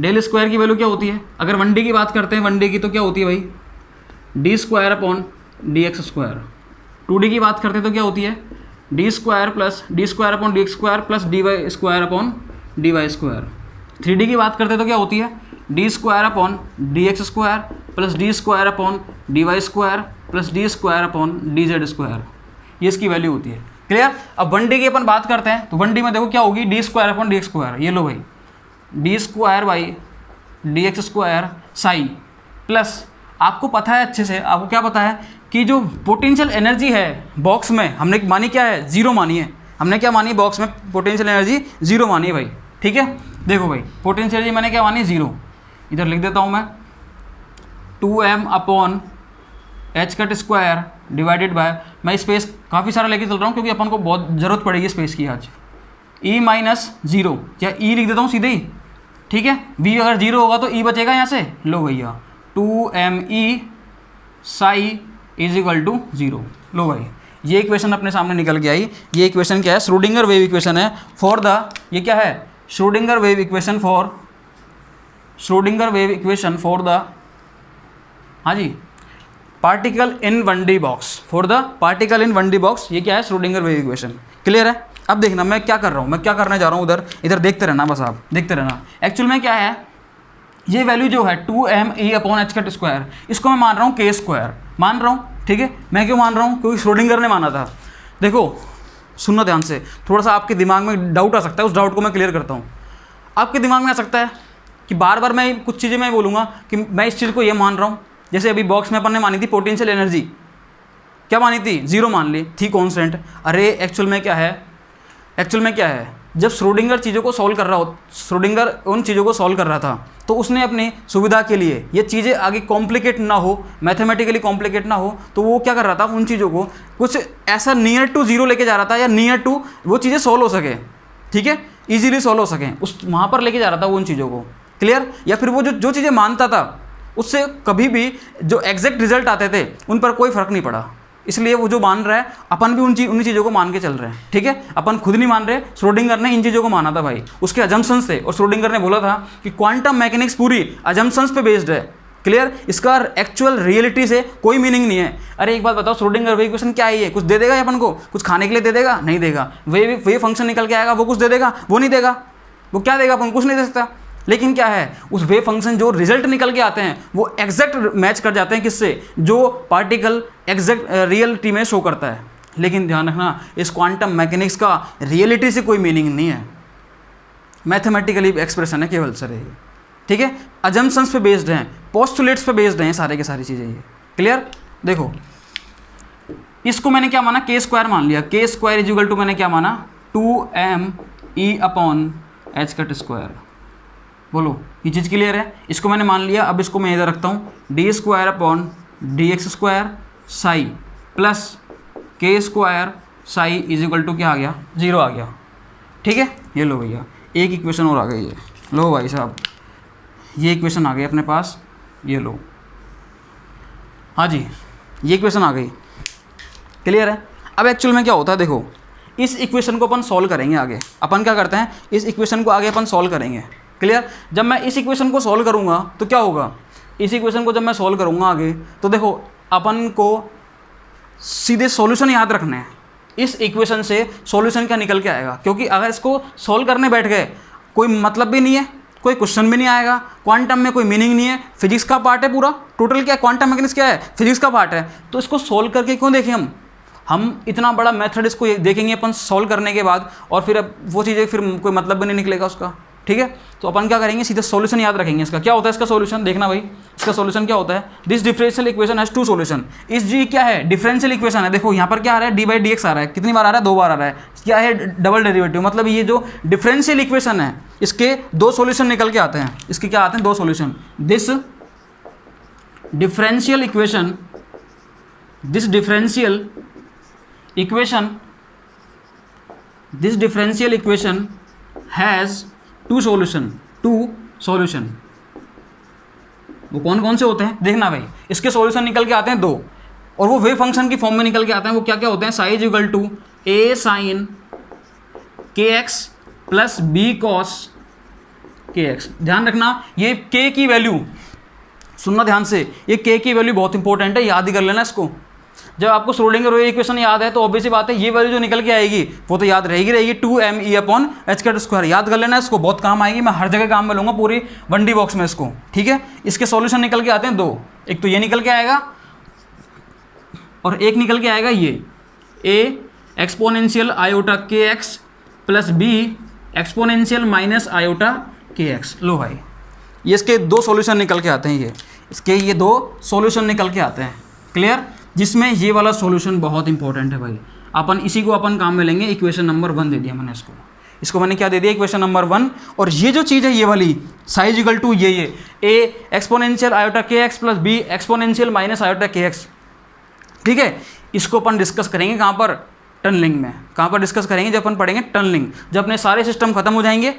डेल स्क्वायर की वैल्यू क्या होती है, अगर 1D की बात करते हैं 1D की, तो क्या होती है भाई, d square upon d x square. 2D की बात करते हैं तो क्या होती है, d square upon d x square plus d y square upon d y square. 3D की बात करते हैं तो क्या होती है, d square upon d x square plus d square upon d y square plus d square upon d z square, ये इसकी वैल्यू होती है, क्लियर। अब 1D की अपन बात करते हैं तो 1D में देखो क्या होगी, D square upon d x square, ये लो भाई, d square by D x square psi plus, आपको पता है अच्छे से, आपको क्या पता है कि जो पोटेंशियल एनर्जी है बॉक्स में, हमने मानी क्या है, 0 मानी है। हमने क्या मानी, बॉक्स में पोटेंशियल एनर्जी 0 मानी है भाई, ठीक है। देखो भाई पोटेंशियल एनर्जी मैंने क्या मानी, 0, इधर लिख देता हूँ मैं, 2m upon H cut square divided by, मैं स्पेस काफ़ी सारा लेके चल रहा हूँ क्योंकि अपन को बहुत ज़रूरत पड़ेगी स्पेस की आज, ई माइनस 0, या ई लिख देता हूँ सीधे ही, ठीक है। v अगर 0 होगा तो ई बचेगा यहाँ से, लो भैया 2me psi is equal to 0। लो भाई ये इक्वेशन अपने सामने निकल के आई। ये इक्वेशन क्या है, श्रोडिंगर वेव इक्वेशन है फॉर द, ये क्या है, Schrodinger wave equation for the, हाँ जी, particle in 1D box, for the particle in 1D box, ये क्या है, श्रोडिंगर वेव इक्वेशन, क्लियर है। अब देखना मैं क्या कर रहा हूँ, मैं क्या करने जा रहा हूँ, इधर देखते रहना, बस आप देखते रहना। एक्चुअल में क्या है, ये वैल्यू जो है 2me upon H cut square, इसको मैं मान रहा हूँ k स्क्वायर मान रहा हूँ, ठीक है। मैं क्यों मान रहा हूँ, क्योंकि श्रोडिंगर ने माना था। देखो सुनना ध्यान से, थोड़ा सा आपके दिमाग में डाउट आ सकता है, उस डाउट को मैं क्लियर करता हूँ। आपके दिमाग में आ सकता है कि बार बार मैं कुछ चीज़ें मैं बोलूँगा कि मैं इस चीज़ को ये मान रहा हूँ, जैसे अभी बॉक्स में अपन ने मानी थी पोटेंशियल एनर्जी, क्या मानी थी, 0 मान ली थी कांस्टेंट। अरे एक्चुअल में क्या है, जब श्रोडिंगर चीज़ों को सॉल्व कर रहा हो, श्रोडिंगर उन चीज़ों को सॉल्व कर रहा था, तो उसने अपनी सुविधा के लिए ये चीज़ें आगे कॉम्प्लिकेट ना हो, मैथमेटिकली कॉम्प्लिकेट ना हो, तो वो क्या कर रहा था, उन चीज़ों को कुछ ऐसा नियर टू 0 लेके जा रहा था, या नियर टू वो चीज़ें सॉल्व हो सके, ठीक है, ईजिली सॉल्व हो सकें, उस वहाँ पर लेके जा रहा था वो उन चीज़ों को। क्लियर? या फिर वो जो चीज़ें मानता था उससे कभी भी जो एग्जैक्ट रिजल्ट आते थे उन पर कोई फ़र्क नहीं पड़ा। इसलिए वो जो मान रहा है, अपन भी उन चीज़ों को मान के चल रहे हैं, ठीक है। अपन खुद नहीं मान रहे, श्रोडिंगर ने इन चीज़ों को माना था भाई, उसके अजम्पशंस थे, और श्रोडिंगर ने बोला था कि क्वांटम मैकेनिक्स पूरी अजम्पशंस पे बेस्ड है। क्लियर? इसका एक्चुअल रियलिटी से कोई मीनिंग नहीं है। अरे एक बात बताओ, श्रोडिंगर वेव इक्वेशन क्या है, कुछ दे देगा अपन को, कुछ खाने के लिए दे देगा? नहीं देगा। वेव फंक्शन निकल के आएगा, वो कुछ दे देगा? वो नहीं देगा। वो क्या देगा अपन? कुछ नहीं दे सकता। लेकिन क्या है, उस वेव फंक्शन जो रिजल्ट निकल के आते हैं वो एग्जैक्ट मैच कर जाते हैं किससे, जो पार्टिकल एग्जैक्ट रियलिटी में शो करता है। लेकिन ध्यान रखना, इस क्वांटम मैकेनिक्स का रियलिटी से कोई मीनिंग नहीं है, मैथमेटिकली एक्सप्रेशन है केवल सर ये, ठीक है। अजम्पशंस पे बेस्ड हैं, पोस्टुलेट्स पे बेस्ड हैं सारे के सारी चीज़ें ये। क्लियर? देखो, इसको मैंने क्या माना, k² मान लिया। k² इजिकल टू मैंने क्या माना, 2m/h²। बोलो, ये चीज़ क्लियर है? इसको मैंने मान लिया। अब इसको मैं इधर रखता हूँ, d²/dx² psi plus k² psi is equal to क्या आ गया, 0 आ गया, ठीक है। ये लो भैया, एक इक्वेशन और आ गई है। लो भाई साहब, ये इक्वेशन आ गई अपने पास, ये लो, हाँ जी, ये इक्वेशन आ गई। क्लियर है? अब एक्चुअल में क्या होता है, देखो, इस इक्वेशन को अपन सॉल्व करेंगे आगे। अपन क्या करते हैं, इस इक्वेशन को आगे अपन सॉल्व करेंगे। क्लियर? जब मैं इस इक्वेशन को सॉल्व करूंगा तो क्या होगा, इस इक्वेशन को जब मैं सॉल्व करूंगा आगे, तो देखो अपन को सीधे सॉल्यूशन याद रखना है। इस इक्वेशन से सॉल्यूशन क्या निकल के आएगा, क्योंकि अगर इसको सॉल्व करने बैठ गए कोई मतलब भी नहीं है, कोई क्वेश्चन भी नहीं आएगा, क्वांटम में कोई मीनिंग नहीं है, फिजिक्स का पार्ट है पूरा, टोटल क्या है, क्वांटम मैकेनिक्स क्या है, फिजिक्स का पार्ट है। तो इसको सॉल्व करके क्यों देखें हम इतना बड़ा मेथड इसको देखेंगे अपन सॉल्व करने के बाद, और फिर अब वो चीज़ें फिर कोई मतलब भी नहीं निकलेगा उसका, ठीक है। तो अपन क्या करेंगे, सीधे सॉल्यूशन याद रखेंगे। इसका क्या होता है, इसका सॉल्यूशन देखना भाई, इसका सॉल्यूशन क्या होता है, this differential equation has 2 solution. इस जी क्या है, डिफरेंशियल इक्वेशन है। देखो यहाँ पर क्या आ रहा है, d/dx आ रहा है, कितनी बार आ रहा है, 2 बार आ रहा है। क्या है, डबल डेरिवेटिव, मतलब ये जो डिफरेंशियल इक्वेशन है इसके 2 सॉल्यूशन निकल के आते हैं। इसके क्या आते हैं, 2 solution. This differential equation has 2 solution. वो कौन कौन से होते हैं देखना भाई, इसके सॉल्यूशन निकल के आते हैं 2, और वो वेव फंक्शन की फॉर्म में निकल के आते हैं। वो क्या क्या होते हैं, psi equal to a sin kx plus b cos kx। ध्यान रखना, ये k की वैल्यू, सुनना ध्यान से, ये k की वैल्यू बहुत इंपॉर्टेंट है, याद ही कर लेना इसको। जब आपको श्रोडिंगर वेव इक्वेशन याद है तो ऑब्वियस बात है ये वैल्यू जो निकल के आएगी वो तो याद रहेगी 2me/h²। याद कर लेना इसको, बहुत काम आएगी, मैं हर जगह काम में लूँगा पूरी 1D बॉक्स में इसको, ठीक है। इसके सॉल्यूशन निकल के आते हैं 2, एक तो ये निकल के आएगा और एक निकल के आएगा ये a exponential iota kx plus b exponential minus iota kx। लो भाई, ये इसके 2 सॉल्यूशन निकल के आते हैं, ये 2 सॉल्यूशन निकल के आते हैं। क्लियर? जिसमें ये वाला सॉल्यूशन बहुत इंपॉर्टेंट है भाई, अपन इसी को अपन काम में लेंगे। इक्वेशन नंबर 1 दे दिया मैंने इसको मैंने क्या दे दिया, इक्वेशन नंबर 1। और ये जो चीज़ है ये वाली साइज इक्वल टू ये a exponential iota kx plus b exponential minus iota kx, ठीक है। इसको अपन डिस्कस करेंगे कहाँ पर, टनलिंग में। कहाँ पर डिस्कस करेंगे, जब अपन पढ़ेंगे टनलिंग, जब अपने सारे सिस्टम खत्म हो जाएंगे,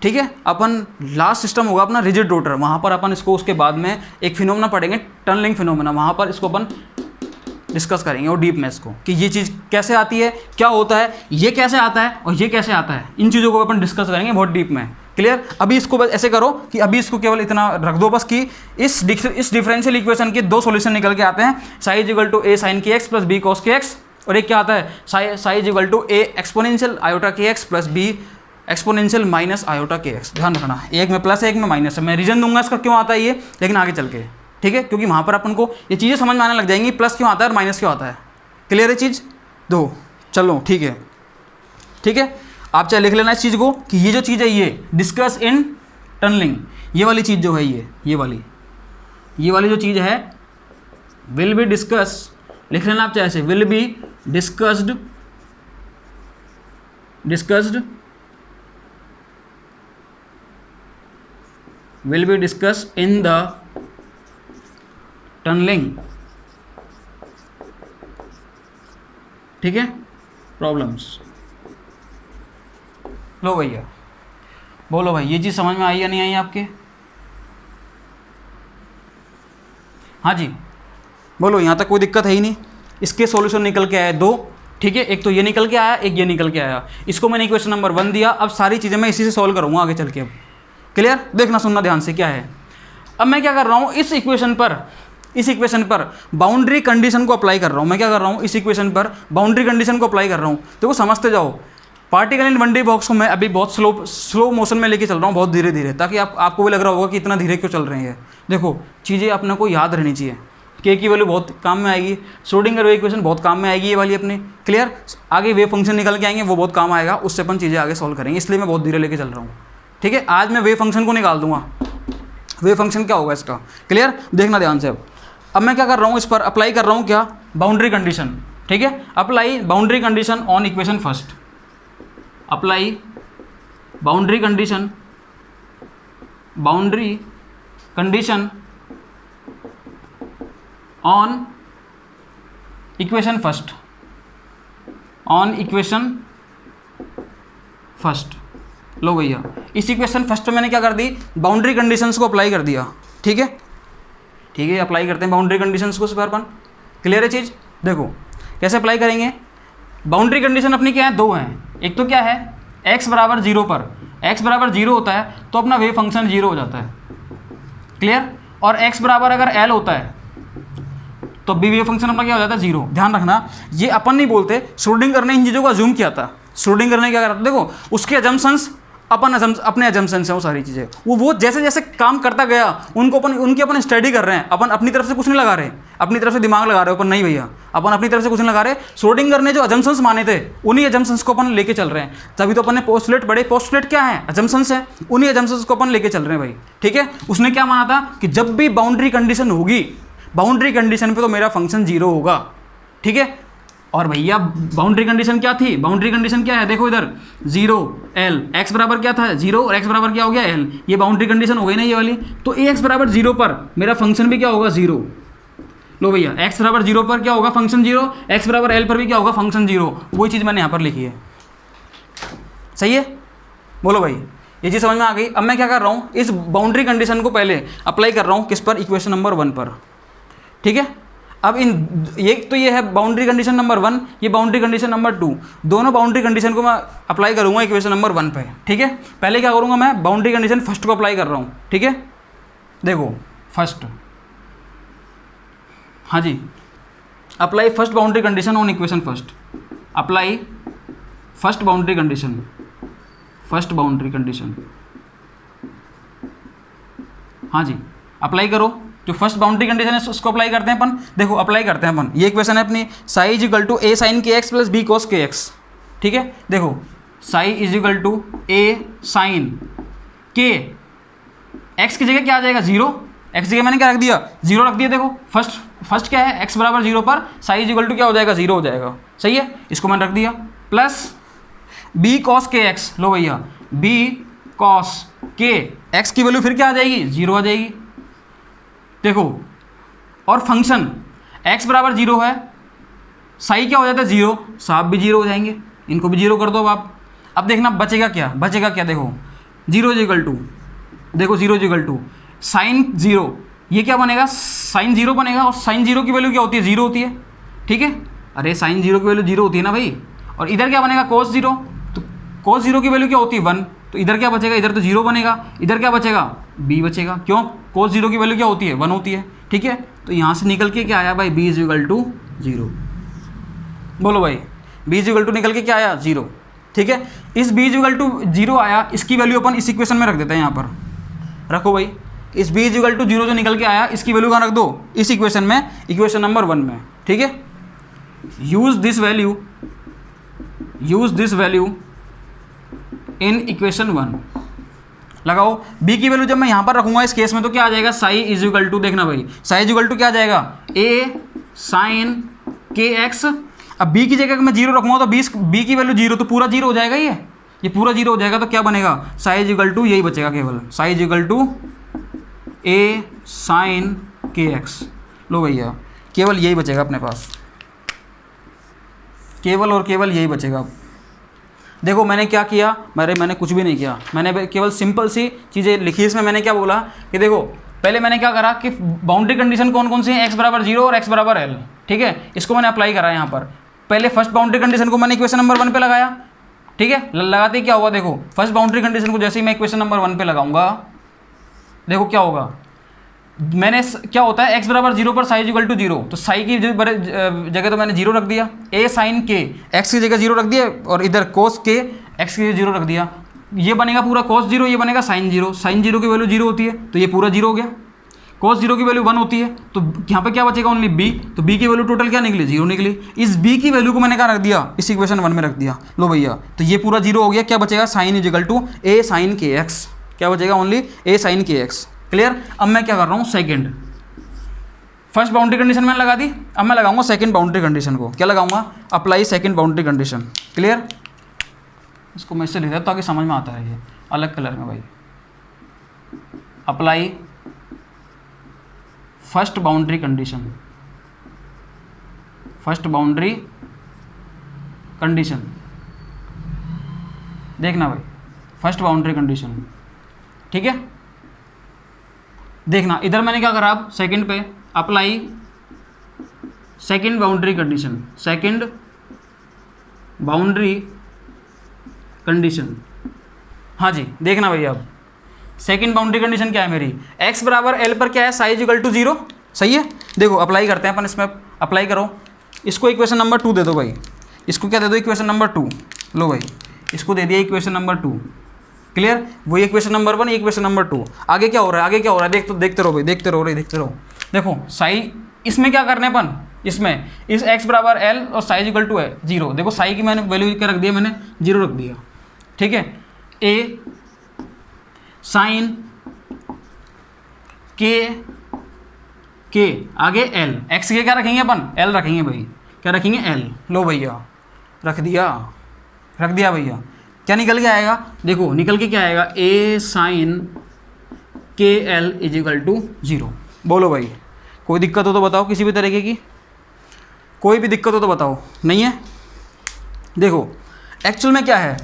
ठीक है। अपन लास्ट सिस्टम होगा अपना रिजिड रोटर, वहाँ पर अपन इसको उसके बाद में एक फिनोमेना पढ़ेंगे, टनलिंग फिनोमेना, वहाँ पर इसको अपन डिस्कस करेंगे और डीप में इसको, कि ये चीज़ कैसे आती है, क्या होता है, ये कैसे आता है और ये कैसे आता है, इन चीज़ों को अपन डिस्कस करेंगे बहुत डीप में। क्लियर? अभी इसको बस ऐसे करो कि अभी इसको केवल इतना रख दो बस कि इस डिफरेंशियल इक्वेशन के 2 सॉल्यूशन निकल के आते हैं, psi equal to a sin kx plus b cos kx, और एक क्या आता है, psi equal to a exponential iota kx plus b exponential minus iota kx। ध्यान रखना, एक में प्लस है एक में माइनस है, मैं रीजन दूंगा इसका क्यों आता है ये, लेकिन आगे चल के, ठीक है, क्योंकि वहाँ पर अपन को ये चीज़ें समझ में आने लग जाएंगी, प्लस क्यों आता है और माइनस क्यों आता है। क्लियर है चीज़? दो, चलो ठीक है। आप चाहे लिख लेना इस चीज़ को कि ये जो चीज़ है ये डिस्कस इन टनलिंग, ये वाली चीज़ जो है ये वाली जो चीज़ है विल बी डिस्कस लिख लेना आप चाहे से, will be discussed in the tunneling, ठीक है, प्रॉब्लम्स। लो भैया बोलो भाई, ये चीज़ समझ में आई या नहीं आई आपके? हाँ जी बोलो, यहाँ तक कोई दिक्कत है ही नहीं। इसके सॉल्यूशन निकल के आए 2, ठीक है, एक तो ये निकल के आया, एक ये निकल के आया। इसको मैंने इक्वेशन नंबर 1 दिया। अब सारी चीज़ें मैं इसी से सॉल्व करूँगा आगे चल के। अब क्लियर? देखना सुनना ध्यान से क्या है। अब मैं क्या कर रहा हूँ, इस इक्वेशन पर बाउंड्री कंडीशन को अप्लाई कर रहा हूँ। मैं क्या कर रहा हूँ, इस इक्वेशन पर बाउंड्री कंडीशन को अप्लाई कर रहा हूँ। देखो समझते जाओ, पार्टिकल इन 1D बॉक्स को मैं अभी बहुत स्लो मोशन में लेके चल रहा हूँ, बहुत धीरे धीरे, ताकि आपको भी लग रहा होगा कि इतना धीरे क्यों चल रहे हैं। देखो चीज़ें अपने को याद रहनी चाहिए। के की वैल्यू बहुत काम में आएगी, श्रोडिंगर वेव इक्वेशन बहुत काम में आएगी ये वाली अपनी। क्लियर? आगे वेव फंक्शन निकल के आएंगे, वो बहुत काम आएगा, उससे अपन चीज़ें आगे सॉल्व करेंगे, इसलिए मैं बहुत धीरे लेके चल रहा हूँ। ठीक है, आज मैं वेव फंक्शन को निकाल दूंगा। वेव फंक्शन क्या होगा इसका, क्लियर? देखना ध्यान से। अब मैं क्या कर रहा हूँ, इस पर अप्लाई कर रहा हूँ क्या, बाउंड्री कंडीशन। ठीक है, apply boundary condition on equation first. Apply boundary condition on equation first. लो भैया, इस इक्वेशन फर्स्ट में मैंने क्या कर दी, बाउंड्री कंडीशंस को अप्लाई कर दिया। ठीक है, अप्लाई करते हैं बाउंड्री कंडीशंस को इस बार अपन। क्लियर है चीज़? देखो कैसे अप्लाई करेंगे। बाउंड्री कंडीशन अपनी क्या है, 2 हैं। एक तो क्या है, x बराबर 0 पर, x बराबर 0 होता है तो अपना वेव फंक्शन 0 हो जाता है। क्लियर? और x बराबर अगर l होता है तो बी वेव फंक्शन अपना क्या हो जाता है, 0। ध्यान रखना, ये अपन नहीं बोलते, श्रोडिंगर ने इन चीज़ों को अज्यूम किया था। श्रोडिंगर ने क्या करा था, देखो उसके अजम्पशंस अपने अजम्पशंस हैं, वो सारी चीज़ें वो जैसे जैसे काम करता गया उनकी अपन स्टडी कर रहे हैं। अपन अपनी तरफ से कुछ नहीं लगा रहे, अपनी तरफ से दिमाग लगा रहे हो अपन, नहीं भैया, अपन अपनी तरफ से कुछ नहीं लगा रहे। श्रोडिंगर ने जो अजम्पशंस माने थे उन्हीं अजम्पशंस को अपन लेके चल रहे हैं। तभी तो अपन ने पोस्टुलेट पढ़े। पोस्टुलेट क्या है, अजम्पशंस है, उन्हीं अजम्पशंस को अपन लेके चल रहे हैं भाई। ठीक है, उसने क्या माना था कि जब भी बाउंड्री कंडीशन होगी, बाउंड्री कंडीशन पे तो मेरा फंक्शन 0 होगा। ठीक है, और भैया बाउंड्री कंडीशन क्या थी, बाउंड्री कंडीशन क्या है, देखो इधर 0 l, x बराबर क्या था 0 और x बराबर क्या हो गया l। ये बाउंड्री कंडीशन हो गई ना ये वाली। तो ax बराबर 0 पर मेरा फंक्शन भी क्या होगा, 0। लो भैया, x बराबर 0 पर क्या होगा, फंक्शन 0, x बराबर l पर भी क्या होगा, फंक्शन 0। वही चीज़ मैंने यहाँ पर लिखी है। सही है? बोलो भाई, ये चीज़ समझ में आ गई। अब मैं क्या कर रहा हूँ, इस बाउंड्री कंडीशन को पहले अप्लाई कर रहा हूँ किस पर, इक्वेशन नंबर 1 पर। ठीक है, अब ये है बाउंड्री कंडीशन नंबर 1, ये बाउंड्री कंडीशन नंबर 2। दोनों बाउंड्री कंडीशन को मैं अप्लाई करूंगा इक्वेशन नंबर 1 पे। ठीक है, पहले क्या करूंगा, मैं बाउंड्री कंडीशन फर्स्ट को अप्लाई कर रहा हूँ। ठीक है, देखो फर्स्ट, हाँ जी, apply first boundary condition on equation first. Apply first boundary condition, हाँ जी, अप्लाई करो। जो फर्स्ट बाउंड्री कंडीशन है उसको अप्लाई करते हैं अपन। देखो अप्लाई करते हैं अपन, ये इक्वेशन है अपनी, psi is equal to A sine k x plus B cos k x. ठीक है, देखो psi is equal to A sine k x की जगह क्या आ जाएगा, 0। एक्स की जगह मैंने क्या रख दिया, 0 रख दिया। देखो फर्स्ट क्या है, एक्स बराबर 0 पर साई इज इक्वल टू क्या हो जाएगा, 0 हो जाएगा। सही है, इसको मैंने रख दिया, plus B cos k x. लो भैया, बी कॉस के एक्स की वैल्यू फिर क्या आ जाएगी, 0 आ जाएगी। देखो, और फंक्शन x बराबर 0 है, साई क्या हो जाता है 0, साब भी 0 हो जाएंगे, इनको भी 0 कर दो आप। अब देखना बचेगा क्या, देखो 0 इज इक्वल टू, देखो 0 इज इक्वल टू साइन 0, ये क्या बनेगा, साइन 0 बनेगा। और साइन 0 की वैल्यू क्या होती है, 0 होती है। ठीक है, अरे साइन 0 की वैल्यू 0 होती है ना भाई। और इधर क्या बनेगा, कोस 0, तो कोस 0 की वैल्यू क्या होती है, 1। तो इधर क्या बचेगा, इधर तो 0 बनेगा, इधर क्या बचेगा, b बचेगा। क्यों, कोस 0 की वैल्यू क्या होती है, 1 होती है। ठीक है, तो यहाँ से निकल के क्या आया भाई, b इज इक्वल टू 0। बोलो भाई, b इज इक्वल टू निकल के क्या आया, 0। ठीक है, इस b इज इक्वल टू 0 आया, इसकी वैल्यू अपन इस इक्वेशन में रख देते हैं। यहाँ पर रखो भाई, इस b इज इक्वल टू 0 जो निकल के आया, इसकी वैल्यू कहाँ रख दो, इस इक्वेशन में, इक्वेशन नंबर 1 में। ठीक है, use this value in equation 1। लगाओ, b की वैल्यू जब मैं यहाँ पर रखूंगा इस केस में तो क्या आ जाएगा, साई इज इक्वल टू, देखना भाई, साई इज इक्वल टू क्या आ जाएगा, a साइन के एक्स। अब बी की जगह मैं जीरो रखूँगा तो बी की वैल्यू जीरो, तो पूरा जीरो हो जाएगा, ये पूरा जीरो हो जाएगा। तो क्या बनेगा, साई इज इक्वल टू, यही बचेगा केवल, psi is equal to A sine k x. लो भैया केवल यही बचेगा अपने पास, केवल और केवल यही बचेगा। देखो मैंने क्या किया, मैंने कुछ भी नहीं किया, मैंने केवल सिंपल सी चीज़ें लिखी। इसमें मैंने क्या बोला कि देखो पहले मैंने क्या करा कि बाउंड्री कंडीशन कौन कौन सी है, x बराबर 0 और x बराबर l, ठीक है, इसको मैंने अप्लाई करा यहाँ पर। पहले फर्स्ट बाउंड्री कंडीशन को मैंने इक्वेशन नंबर 1 पे लगाया, ठीक है, लगाते ही क्या हुआ, देखो फर्स्ट बाउंड्री कंडीशन को जैसे ही मैं इक्वेशन नंबर 1 पे लगाऊंगा, देखो क्या होगा, मैंने क्या होता है x बराबर 0 पर साई इक्वल टू 0, तो साई की जगह तो मैंने 0 रख दिया, a साइन के x की जगह 0 रख दिया, और इधर कोस के x की जगह 0 रख दिया। ये बनेगा पूरा cos 0, ये बनेगा साइन 0, साइन 0 की वैल्यू 0 होती है तो ये पूरा 0 हो गया। cos 0 की वैल्यू 1 होती है तो यहाँ पे क्या बचेगा, ओनली b, तो b की वैल्यू टोटल क्या निकली, 0 निकली। इस b की वैल्यू को मैंने कहाँ रख दिया, इस इक्वेशन 1 में रख दिया। लो भैया तो ये पूरा 0 हो गया, क्या बचेगा, sine is equal to a sine k x, क्या बचेगा, only a sine k x. Clear. अब मैं क्या कर रहा हूँ, सेकेंड, फर्स्ट बाउंड्री कंडीशन मैंने लगा दी, अब मैं लगाऊंगा सेकंड बाउंड्री कंडीशन को, क्या लगाऊंगा, apply second boundary condition. Clear. इसको मैं इससे लिख देता हूँ ताकि समझ में आता है, ये अलग कलर में भाई। Apply first boundary condition, first boundary condition, देखना भाई, फर्स्ट बाउंड्री कंडीशन, ठीक है। देखना इधर मैंने क्या करा, अब सेकंड पे apply second boundary condition, second boundary condition. हाँ जी देखना भैया, अब सेकंड बाउंड्री कंडीशन क्या है मेरी, x बराबर l पर क्या है, साई इक्वल टू 0, सही है। देखो अप्लाई करते हैं अपन, इसमें अप्लाई करो, इसको इक्वेशन नंबर 2 दे दो भाई, इसको क्या दे दो, इक्वेशन नंबर 2। लो भाई इसको दे दिया इक्वेशन नंबर 2। क्लियर। वही इक्वेशन नंबर 1, इक्वेशन नंबर 2। आगे क्या हो रहा है, आगे क्या हो रहा है, देखते रहो भाई, देखते रहो। देखो साई, इसमें क्या करने अपन, इसमें इस x बराबर l और साई इक्वल टू है 0। देखो साई की मैंने वैल्यू क्या रख दिया, मैंने 0 रख दिया, ठीक है। a साइन के आगे l, x के क्या रखेंगे अपन, l रखेंगे भाई, क्या रखेंगे, l। लो भैया रख दिया भैया, क्या निकल के आएगा, देखो निकल के क्या आएगा, a साइन के l इज इक्वल टू 0। बोलो भाई कोई दिक्कत हो तो बताओ, किसी भी तरीके की कोई भी दिक्कत हो तो बताओ, नहीं है। देखो एक्चुअल में क्या है,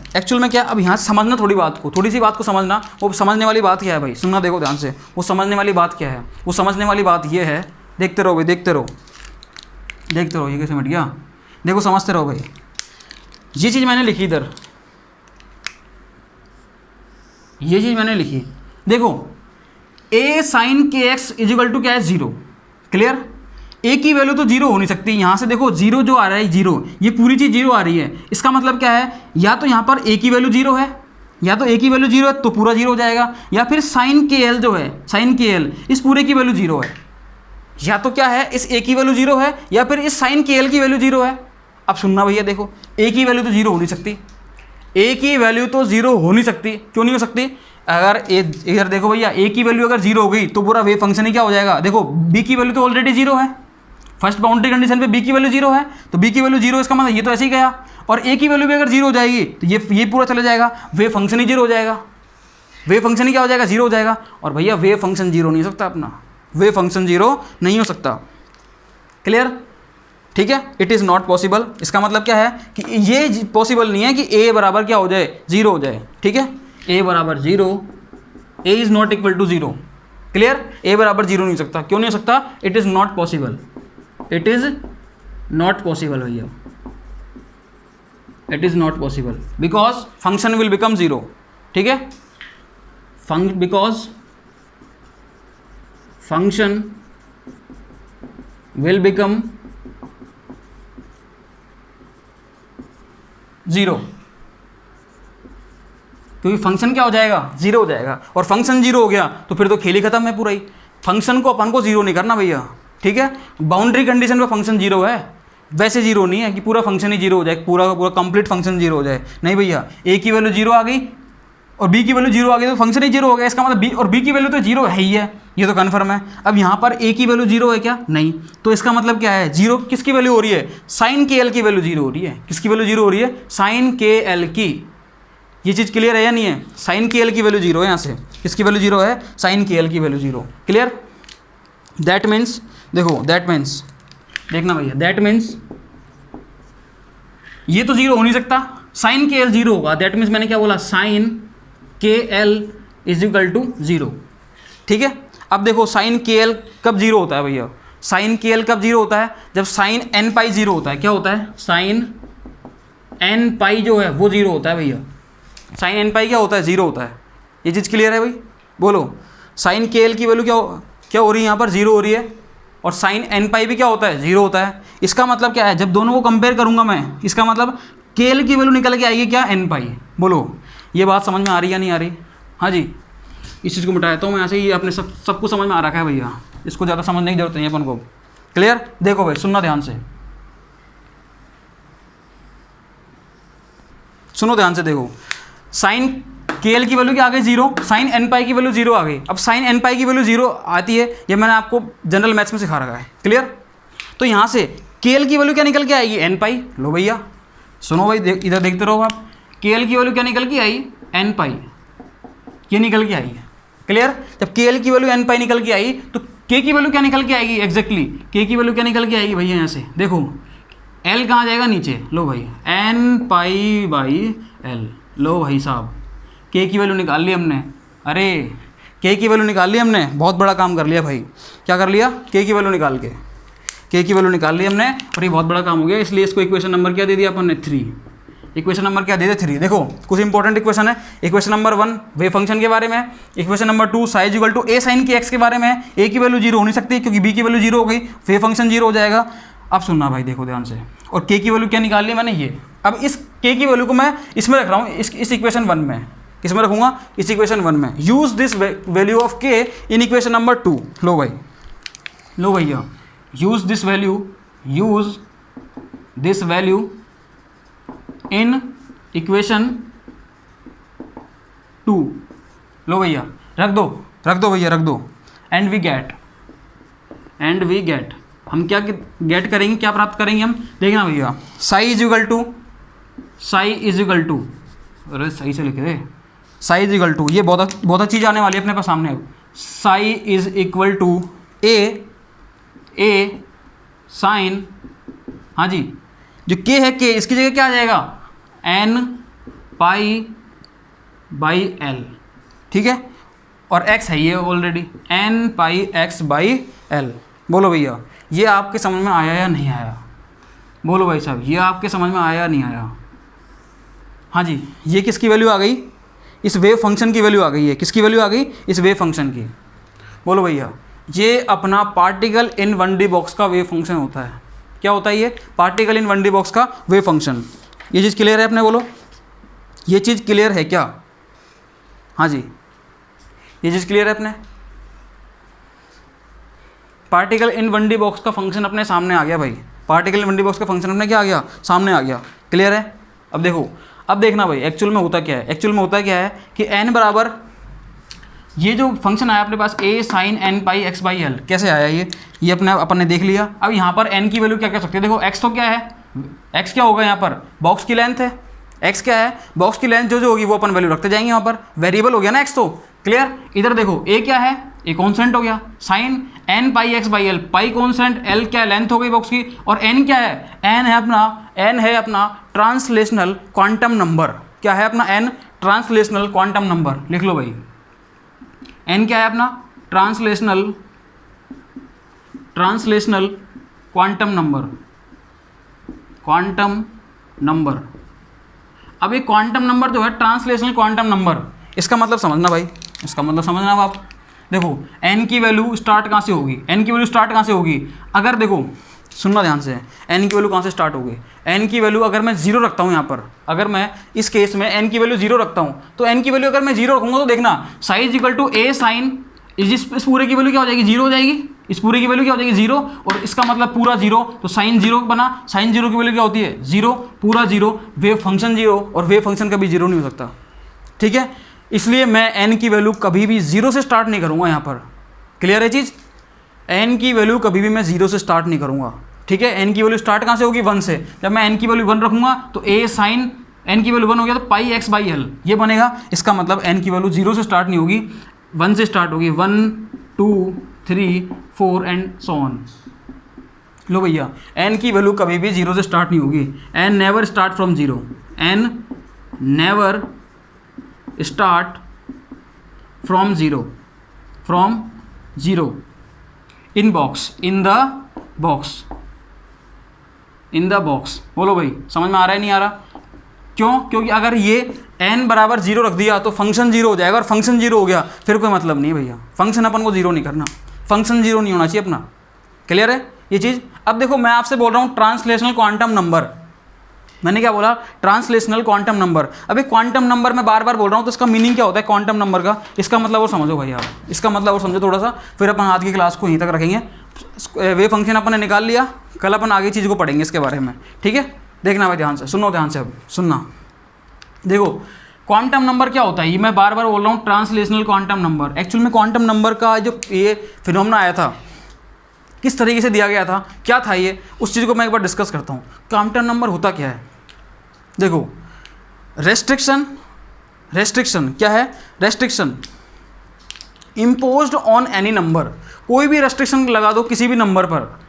अब यहाँ से समझना थोड़ी सी बात को समझना। वो समझने वाली बात क्या है भाई, सुनना देखो ध्यान से, वो समझने वाली बात क्या है, वो समझने वाली बात ये है, देखते रहो भाई, देखते रहो, ये कैसे मिट गया, देखो समझते रहो भाई। ये चीज़ मैंने लिखी इधर, ये चीज़ मैंने लिखी, देखो a sine k x is equal to क्या है, 0। क्लियर। a की वैल्यू तो 0 हो नहीं सकती, यहाँ से देखो 0 जो आ रहा है 0, ये पूरी चीज़ 0 आ रही है, इसका मतलब क्या है, या तो यहाँ पर a की वैल्यू 0 है, या तो a की वैल्यू 0 है तो पूरा 0 हो जाएगा, या फिर साइन के l जो है, साइन के l इस पूरे की वैल्यू 0 है, या तो क्या है, इस a की वैल्यू 0 है, या फिर इस साइन के l की वैल्यू 0 है। अब सुनना भैया, देखो a की वैल्यू तो 0 हो नहीं सकती, a की वैल्यू तो 0 हो नहीं सकती, क्यों नहीं हो सकती, अगर इधर देखो भैया, a की वैल्यू अगर 0 हो गई तो पूरा वेव फंक्शन ही क्या हो जाएगा। देखो b की वैल्यू तो ऑलरेडी 0 है, फर्स्ट बाउंड्री कंडीशन पे b की वैल्यू 0 है, तो b की वैल्यू 0, इसका मतलब ये तो ऐसे ही गया, और a की वैल्यू भी अगर 0 हो जाएगी तो ये पूरा चला जाएगा, वेव फंक्शन ही 0 हो जाएगा, वेव फंक्शन ही क्या हो जाएगा, 0 हो जाएगा। और भैया वेव फंक्शन 0 नहीं हो सकता अपना, वेव फंक्शन 0 नहीं हो सकता। क्लियर। ठीक है, इट इज़ नॉट पॉसिबल। इसका मतलब क्या है कि ये पॉसिबल नहीं है कि a बराबर क्या हो जाए, 0 हो जाए। ठीक है, a बराबर 0, a is not equal to 0। Clear, a बराबर 0 नहीं हो सकता। क्यों नहीं हो सकता, it is not possible, it is not possible भैया, it is not possible because function will become 0। ठीक है, बिकॉज फंक्शन विल बिकम 0, क्योंकि फंक्शन क्या हो जाएगा, 0 हो जाएगा, और फंक्शन 0 हो गया तो फिर तो खेल ही खत्म है पूरा ही। फंक्शन को अपन को 0 नहीं करना भैया। ठीक है, बाउंड्री कंडीशन पे फंक्शन 0 है, वैसे 0 नहीं है कि पूरा फंक्शन ही 0 हो जाए, पूरा का पूरा कंप्लीट फंक्शन 0 हो जाए। नहीं भैया, a की वैल्यू 0 आ गई, और बी की वैल्यू जीरो आ गई तो फंक्शन ही जीरो हो गया। इसका मतलब बी और बी की वैल्यू तो जीरो है ही है, ये तो कन्फर्म है। अब यहाँ पर ए की वैल्यू जीरो है क्या? नहीं। तो इसका मतलब क्या है? जीरो किसकी वैल्यू हो रही है? साइन के एल की वैल्यू जीरो हो रही है। किसकी वैल्यू जीरो हो रही है? साइन के एल की। ये चीज़ क्लियर है या नहीं है? साइन के एल की वैल्यू जीरो है, यहाँ से किसकी वैल्यू जीरो है? साइन के एल की value zero. Clear? That means, देखो दैट मीन्स, देखना भैया, दैट मीन्स ये तो जीरो हो नहीं सकता, साइन के एल जीरो होगा। दैट मीन्स मैंने क्या बोला? Sine k L is equal to zero. ठीक है, अब देखो साइन के एल कब जीरो होता है भैया? साइन के एल कब जीरो होता है? जब साइन एन पाई जीरो होता है। क्या होता है? साइन एन पाई जो है वो जीरो होता है भैया। साइन एन पाई क्या होता है? जीरो होता है। ये चीज़ क्लियर है भाई? बोलो, साइन के एल की वैल्यू क्या हो रही है यहाँ पर? जीरो हो रही है। और साइन एन पाई भी क्या होता है? जीरो होता है। इसका मतलब क्या है? जब दोनों को कंपेयर करूंगा मैं, इसका मतलब के एल की वैल्यू निकल के आएगी क्या? एन पाई। बोलो, ये बात समझ में आ रही है या नहीं आ रही? हाँ जी, इस चीज़ को मिटाया तो मैं ऐसे ही अपने सबको समझ में आ रखा है भैया, इसको ज़्यादा समझने की जरूरत नहीं है अपन को। क्लियर? देखो भाई, सुनना ध्यान से, सुनो ध्यान से। देखो, साइन के एल की वैल्यू क्या आ गई? जीरो। साइन एन पाई की वैल्यू जीरो आ गई। अब साइन एन पाई की वैल्यू जीरो आती है, ये मैंने आपको जनरल मैथ्स में सिखा रखा है। क्लियर? तो यहाँ से के एल की वैल्यू क्या निकल के आएगी? एन पाई। लो भैया, सुनो भाई, इधर देखते रहो आप। के एल की वैल्यू क्या निकल के आई? एन पाई। ये निकल के आई है। क्लियर? जब के एल की वैल्यू एन पाई निकल के आई तो के की वैल्यू क्या निकल के आएगी? एग्जैक्टली के की वैल्यू क्या निकल के आएगी भैया? यहाँ से देखो, एल कहाँ जाएगा? नीचे। लो भाई, एन पाई बाई एल। लो भाई साहब, के की वैल्यू निकाल ली हमने। अरे के की वैल्यू निकाल ली हमने, बहुत बड़ा काम कर लिया भाई। क्या कर लिया? के की वैल्यू निकाल के की वैल्यू निकाल ली हमने, और ये बहुत बड़ा काम हो गया। इसलिए इसको इक्वेशन नंबर क्या दे दिया अपन ने? 3। इक्वेशन नंबर क्या दे दे? 3। देखो, कुछ इंपॉर्टेंट इक्वेशन है। इक्वेशन नंबर 1 वेव फंक्शन के बारे में, equation number 2 psi equal to A sine k x के बारे में। ए की वैल्यू जीरो हो नहीं सकती क्योंकि बी की वैल्यू जीरो हो गई, वेव फंक्शन जीरो हो जाएगा। अब सुनना भाई, देखो ध्यान से। और के की वैल्यू क्या निकाल ली मैंने? ये। अब इस के की वैल्यू को मैं इसमें रख रहा हूँ, इस इक्वेशन 1 में। किसमें रखूँगा? इस इक्वेशन 1 में। यूज दिस वैल्यू ऑफ के इन इक्वेशन नंबर 2। लो भाई, लो भैया, use this value in equation 2। लो भैया, रख दो भैया, रख दो। एंड वी गेट, हम क्या गेट करेंगे? क्या प्राप्त करेंगे हम? देखना भैया, साई इज इक्वल टू, अरे सही से लिखे दे, साई इज इक्वल टू, ये बहुत अच्छी चीज़ आने वाली है अपने पास सामने। Psi is equal to A sine, हाँ जी, जो के है के, इसकी जगह क्या आ जाएगा? N pi by L. ठीक है, और एक्स है ये already, n pi x by L. बोलो भैया, ये आपके समझ में आया या नहीं आया? बोलो भाई साहब, ये आपके समझ में आया या नहीं आया? हाँ जी, ये किसकी वैल्यू आ गई? इस वेव फंक्शन की वैल्यू आ गई है। किसकी वैल्यू आ गई? इस वेव फंक्शन की। बोलो भैया, ये अपना पार्टिकल इन 1D बॉक्स का वेव फंक्शन होता है। क्या होता है ये? पार्टिकल इन 1D बॉक्स का वेव फंक्शन। ये चीज़ क्लियर है अपने? बोलो, ये चीज़ क्लियर है क्या? हाँ जी, ये चीज़ क्लियर है अपने? पार्टिकल इन 1D बॉक्स का फंक्शन अपने सामने आ गया भाई। पार्टिकल इन 1D बॉक्स का फंक्शन अपने क्या आ गया? सामने आ गया। क्लियर है? अब देखो, अब देखना भाई, एक्चुअल में होता क्या है? एक्चुअल में होता क्या है कि n बराबर, ये जो फंक्शन आया अपने पास a sine n pi x by L, कैसे आया ये अपन ने देख लिया। अब यहाँ पर n की वैल्यू क्या कह सकते हैं? देखो, x तो क्या है? x क्या होगा यहाँ पर? बॉक्स की लेंथ है। x क्या है? बॉक्स की लेंथ जो होगी वो अपन वैल्यू रखते जाएंगे। यहाँ पर वेरिएबल हो गया ना x तो। क्लियर? इधर देखो, a क्या है? a कॉन्स्टेंट हो गया, sine n pi x by L, pi constant, L क्या है? लेंथ हो गई बॉक्स की, और n क्या है? n है अपना ट्रांसलेशनल क्वांटम नंबर। क्या है अपना? n translational quantum number. लिख लो भाई, n क्या है अपना? Translational quantum number. अब ये क्वांटम नंबर जो है ट्रांसलेशनल क्वांटम नंबर, इसका मतलब समझना भाई, इसका मतलब समझना। अब आप देखो, n की वैल्यू स्टार्ट कहाँ से होगी? n की वैल्यू स्टार्ट कहाँ से होगी? अगर देखो, सुनना ध्यान से, n की वैल्यू कहाँ से स्टार्ट होगी? n की वैल्यू अगर मैं जीरो रखता हूँ यहाँ पर, अगर मैं इस केस में n की वैल्यू जीरो रखता हूँ, तो n की वैल्यू अगर मैं जीरो रखूँगा तो देखना, psi equal to a sine, इस पूरे की वैल्यू क्या हो जाएगी? जीरो हो जाएगी। इस पूरे की वैल्यू क्या हो जाएगी? जीरो। और इसका मतलब पूरा जीरो, तो साइन जीरो बना। साइन जीरो की वैल्यू क्या होती है? जीरो, पूरा जीरो, वेव फंक्शन जीरो, और वेव फंक्शन कभी जीरो नहीं हो सकता। ठीक है, इसलिए मैं n की वैल्यू कभी भी 0 से स्टार्ट नहीं करूँगा यहाँ पर। क्लियर है चीज़? n की वैल्यू कभी भी मैं 0 से स्टार्ट नहीं करूँगा, ठीक है। n की वैल्यू स्टार्ट कहाँ से होगी? 1 से। जब मैं n की वैल्यू 1 रखूँगा तो a साइन n की वैल्यू 1 हो गया तो पाई x बाई एल ये बनेगा। इसका मतलब n की वैल्यू 0 से स्टार्ट नहीं होगी, 1 से स्टार्ट होगी। 1 2 3 4 एंड सो ऑन। लो भैया, n की वैल्यू कभी भी 0 से स्टार्ट नहीं होगी। n never start from 0, n never start from 0, from 0 in box, in the box, in the box. बोलो भाई, समझ में आ रहा है नहीं आ रहा? क्यों? क्योंकि अगर ये n बराबर 0 रख दिया तो फंक्शन 0 हो जाएगा, और फंक्शन 0 हो गया फिर कोई मतलब नहीं भैया। फंक्शन अपन को 0 नहीं करना, फंक्शन 0 नहीं होना चाहिए अपना। क्लियर है ये चीज़? अब देखो, मैं आपसे बोल रहा हूँ ट्रांसलेशनल क्वांटम नंबर। मैंने क्या बोला? Translational quantum number. अभी क्वांटम नंबर मैं बार बार बोल रहा हूँ तो इसका मीनिंग क्या होता है क्वांटम नंबर का? इसका मतलब वो समझो भाई आप, इसका मतलब वो समझो थोड़ा सा, फिर अपन आज की क्लास को यहीं तक रखेंगे। वे फंक्शन अपन ने निकाल लिया, कल अपन आगे चीज़ को पढ़ेंगे इसके बारे में, ठीक है। देखना भाई ध्यान से, सुनो ध्यान से, अब सुनना। देखो क्वांटम नंबर क्या होता है, ये मैं बार बार बोल रहा हूँ ट्रांसलेशनल क्वांटम नंबर। एक्चुअल में क्वांटम नंबर का जो ये फिनोमेना आया था, किस तरीके से दिया गया था, क्या था ये, उस चीज़ को मैं एक बार डिस्कस करता हूँ। क्वांटम नंबर होता क्या है? देखो, रेस्ट्रिक्शन, रेस्ट्रिक्शन क्या है? Restriction imposed on any number. कोई भी रेस्ट्रिक्शन लगा दो किसी भी नंबर पर,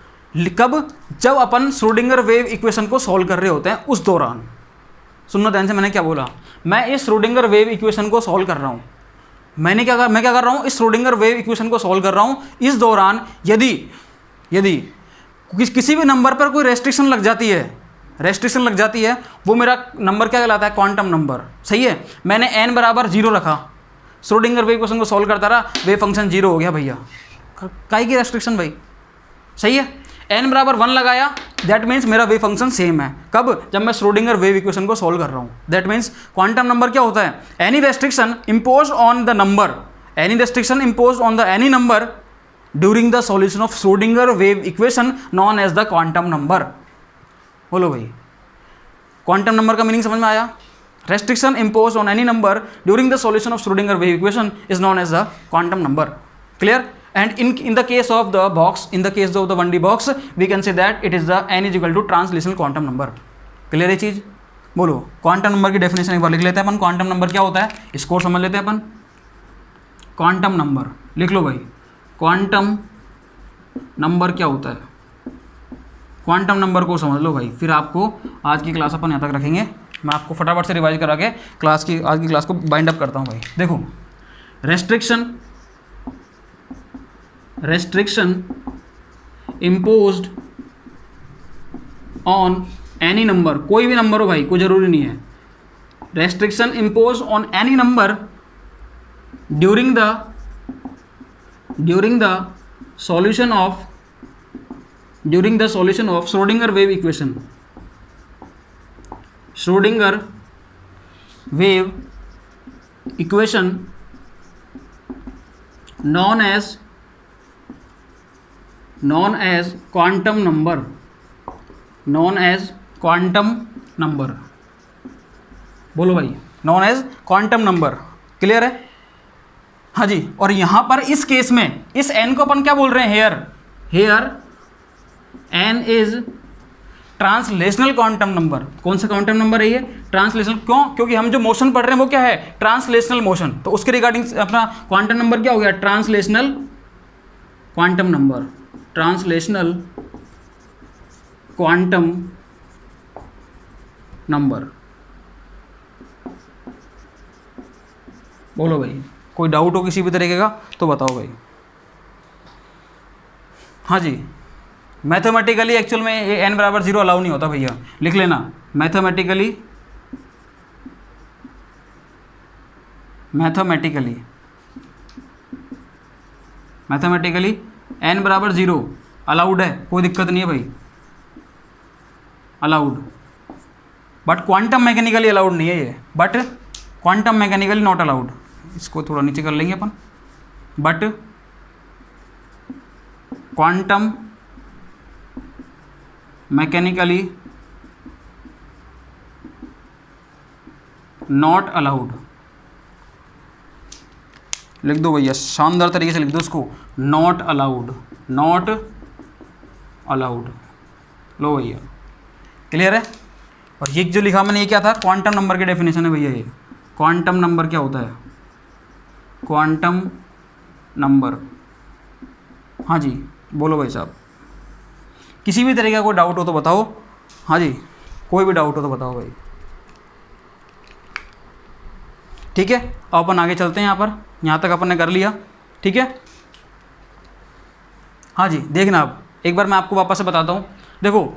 कब? जब अपन श्रोडिंगर वेव इक्वेशन को सॉल्व कर रहे होते हैं उस दौरान। सुनना ध्यान से, मैंने क्या बोला? मैं इस श्रोडिंगर वेव इक्वेशन को सॉल्व कर रहा हूँ। मैं क्या कर रहा हूँ? इस श्रोडिंगर वेव इक्वेशन को सॉल्व कर रहा हूँ। इस दौरान यदि किसी भी नंबर पर कोई रेस्ट्रिक्शन लग जाती है, रेस्ट्रिक्शन लग जाती है, वो मेरा नंबर क्या कहलाता है? Quantum number. सही है। मैंने n बराबर 0 रखा, श्रोडिंगर वेव इक्वेशन को सॉल्व करता रहा, वेव फंक्शन 0 हो गया भैया। काहे की रेस्ट्रिक्शन भाई? सही है। n बराबर 1 लगाया, दैट मीन्स मेरा वेव फंक्शन सेम है। कब? जब मैं श्रोडिंगर वेव इक्वेशन को सॉल्व कर रहा हूँ। दैट मीन्स क्वांटम नंबर क्या होता है? Any restriction impose on the number, any restriction impose on the any number during the solution of Schrodinger wave equation known as the quantum number. बोलो भाई, quantum number का meaning समझ में आया? Restriction impose on any number during the solution of Schrodinger wave equation is known as the quantum number. Clear? And in the case of the box, in the case of the 1D box, we can say that it is the n is equal to translational quantum number. Clear है चीज? बोलो, quantum number की definition एक बार लिख लेते हैं अपन। Quantum number क्या होता है इसको समझ लेते हैं अपन। क्वांटम नंबर लिख लो भाई, क्वांटम नंबर क्या होता है? क्वांटम नंबर को समझ लो भाई, फिर आपको आज की क्लास अपन यहाँ तक रखेंगे। मैं आपको फटाफट से रिवाइज करा के आज की क्लास को बाइंड अप करता हूँ भाई। देखो, restriction imposed on any number, कोई भी नंबर हो भाई, कोई ज़रूरी नहीं है। Restriction impose on any number during the solution of Schrodinger wave equation, Schrodinger wave equation known as quantum number, बोलो भाई, known as quantum number. Clear है? हाँ जी। और यहाँ पर इस केस में इस n को अपन क्या बोल रहे हैं? Here n is translational quantum number. कौन सा क्वांटम नंबर है ये? ट्रांसलेशनल। क्यों? क्योंकि हम जो मोशन पढ़ रहे हैं वो क्या है? Translational motion. तो उसके रिगार्डिंग अपना क्वांटम नंबर क्या हो गया? Translational quantum number, translational quantum number. बोलो भाई, कोई डाउट हो किसी भी तरीके का तो बताओ भाई। हाँ जी। मैथमेटिकली एक्चुअल में ये n बराबर 0 अलाउ नहीं होता भैया, लिख लेना। मैथमेटिकली n बराबर 0 अलाउड है, कोई दिक्कत नहीं है भाई, allowed. But quantum mechanically allowed नहीं है ये, but quantum mechanically not allowed. इसको थोड़ा नीचे कर लेंगे अपन। But quantum mechanically not allowed, लिख दो भैया, शानदार तरीके से लिख दो उसको, नॉट अलाउड, नॉट अलाउड। लो भैया, क्लियर है। और ये जो लिखा मैंने ये क्या था, क्वांटम नंबर की डेफिनेशन है भैया। ये क्वांटम नंबर क्या होता है, क्वांटम नंबर। हाँ जी बोलो भाई साहब, किसी भी तरीके का कोई डाउट हो तो बताओ। हाँ जी, कोई भी डाउट हो तो बताओ भाई। ठीक है, अब अपन आगे चलते हैं। यहाँ तक अपन ने कर लिया, ठीक है। हाँ जी, देखना अब एक बार मैं आपको वापस से बताता हूँ। देखो,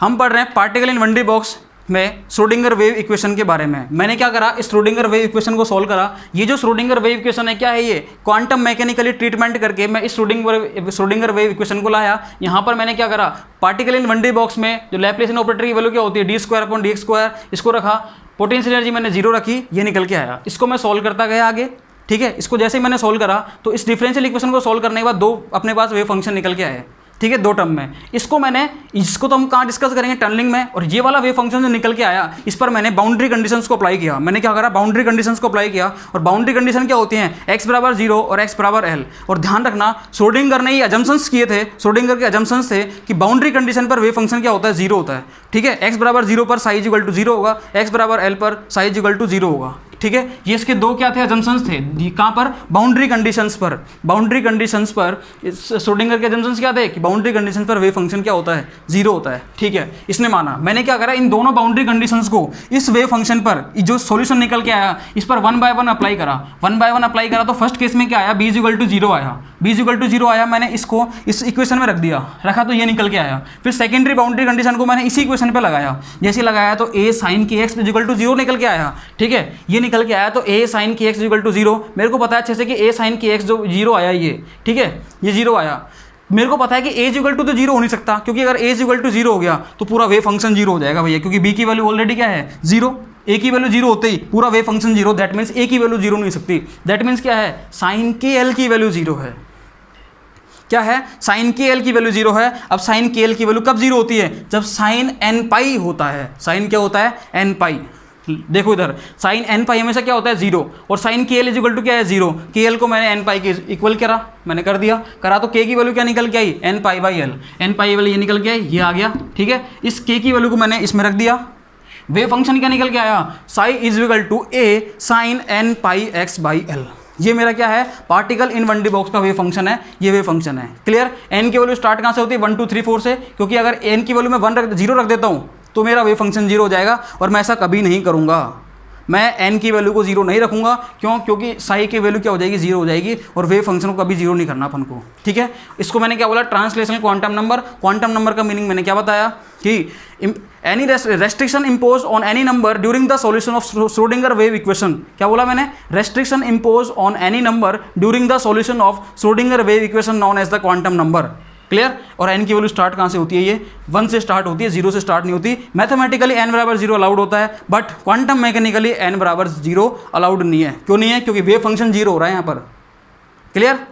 हम पढ़ रहे हैं पार्टिकल इन 1D बॉक्स में श्रोडिंगर वेव इक्वेशन के बारे में। मैंने क्या करा, इस श्रोडिंगर वेव इक्वेशन को सॉल्व करा। ये जो श्रोडिंगर वेव इक्वेशन है क्या है, ये क्वांटम मैकेनिकली ट्रीटमेंट करके मैं इस श्रोडिंगर वेव इक्वेशन को लाया। यहाँ पर मैंने क्या करा, पार्टिकल इन 1D बॉक्स में जो लैप्लेसियन ऑपरेटर की वैल्यू क्या होती है, d2/dx2, इसको रखा। पोटेंशियल एनर्जी मैंने 0 रखी, ये निकल के आया। इसको मैं सॉल्व करता गया आगे, ठीक है। इसको जैसे ही मैंने सॉल्व करा तो इस डिफरेंशियल इक्वेशन को सॉल्व करने के बाद दो अपने पास वेव फंक्शन निकल के आए, ठीक है, 2 टर्म में। इसको तो हम कहाँ डिस्कस करेंगे, टनलिंग में। और ये वाला वेव फंक्शन जो निकल के आया, इस पर मैंने बाउंड्री कंडीशंस को अप्लाई किया। मैंने क्या करा, बाउंड्री कंडीशंस को अप्लाई किया। और बाउंड्री कंडीशन क्या होती हैं, x = 0 और x = L। और ध्यान रखना, श्रोडिंगर ने ये अजम्पशंस किए थे, श्रोडिंगर के अजम्पशंस थे कि बाउंड्री कंडीशन पर वेव फंक्शन क्या होता है, 0 होता है, ठीक है। x = 0 पर साई = 0 होगा, x = L पर साई = 0 होगा, ठीक है। ये इसके दो क्या थे, अजम्पशंस थे। कहाँ पर, बाउंड्री कंडीशंस पर। बाउंड्री कंडीशंस पर श्रोडिंगर के अजम्पशंस क्या थे कि बाउंड्री कंडीशंस पर वेव फंक्शन क्या होता है, 0 होता है, ठीक है। इसने माना। मैंने क्या करा, इन दोनों बाउंड्री कंडीशंस को इस वेव फंक्शन पर जो सॉल्यूशन निकल के आया, इस पर 1 by 1 अप्लाई करा। 1 by 1 अप्लाई करा तो फर्स्ट केस में क्या आया, b = 0 आया। b = 0 आया, मैंने इसको इस इक्वेशन में रख दिया, रखा तो ये निकल के आया। फिर सेकेंडरी बाउंड्री कंडीशन को मैंने इसी इक्वेशन पर लगाया। जैसे लगाया तो a sin kx = 0 निकल के आया, ठीक है। ये निकल के आया तो a sin kx = 0। मेरे को पता है अच्छे से कि a sin kx जो 0 आया ये, ठीक है, ये 0 आया। मेरे को पता है कि a = तो 0 हो नहीं सकता, क्योंकि अगर a = 0 हो गया तो पूरा वेव फंक्शन 0 हो जाएगा भैया, क्योंकि b की वैल्यू ऑलरेडी क्या है, 0। a की वैल्यू 0 होते ही पूरा wave function 0, that means a की वैल्यू 0 नहीं हो सकती। दैट मीन्स क्या है, sin kl की वैल्यू 0 है। क्या है, sin kl की वैल्यू 0 है। अब sin kl की वैल्यू कब 0 होती है, जब sin nπ होता है। sin क्या होता है, nπ। देखो इधर, sin nπ हमेशा क्या होता है, 0। और sin kl = क्या है, 0। kl को मैंने nπ के इक्वल करा, मैंने कर दिया। करा तो k की वैल्यू क्या निकल के आई, nπ/l। nπ वाली ये निकल के आई, ये आ गया, ठीक है। इस k की वैल्यू को मैंने इसमें रख दिया। वेव फंक्शन क्या निकल के आया, साई = a sin nπx/l। ये मेरा क्या है, पार्टिकल इन 1D बॉक्स का वेव फंक्शन है। ये वेव फंक्शन है, क्लियर। n की वैल्यू स्टार्ट कहाँ से होती है, 1 2 3 4 से, क्योंकि अगर n की वैल्यू में 0 रख देता हूँ तो मेरा वेव फंक्शन 0 हो जाएगा। और मैं ऐसा कभी नहीं करूँगा, मैं n की वैल्यू को 0 नहीं रखूँगा। क्यों, क्योंकि साई की वैल्यू क्या हो जाएगी, 0 हो जाएगी। और वेव फंक्शन को कभी 0 नहीं करना अपन को, ठीक है। इसको मैंने क्या बोला, translational quantum number. Quantum number का मीनिंग मैंने क्या बताया कि any restriction impose on any number during the solution of Schrodinger wave equation. क्या बोला मैंने, restriction impose on any number during the solution of Schrodinger wave equation known as the quantum number, clear. और n की value start कहाँ से होती है, ये 1 से स्टार्ट होती है, 0 से स्टार्ट नहीं होती। मैथमेटिकली n = 0 अलाउड होता है, but quantum mechanically n = 0 allowed नहीं है। क्यों नहीं है, क्योंकि वेव फंक्शन 0 हो रहा है यहाँ पर, क्लियर।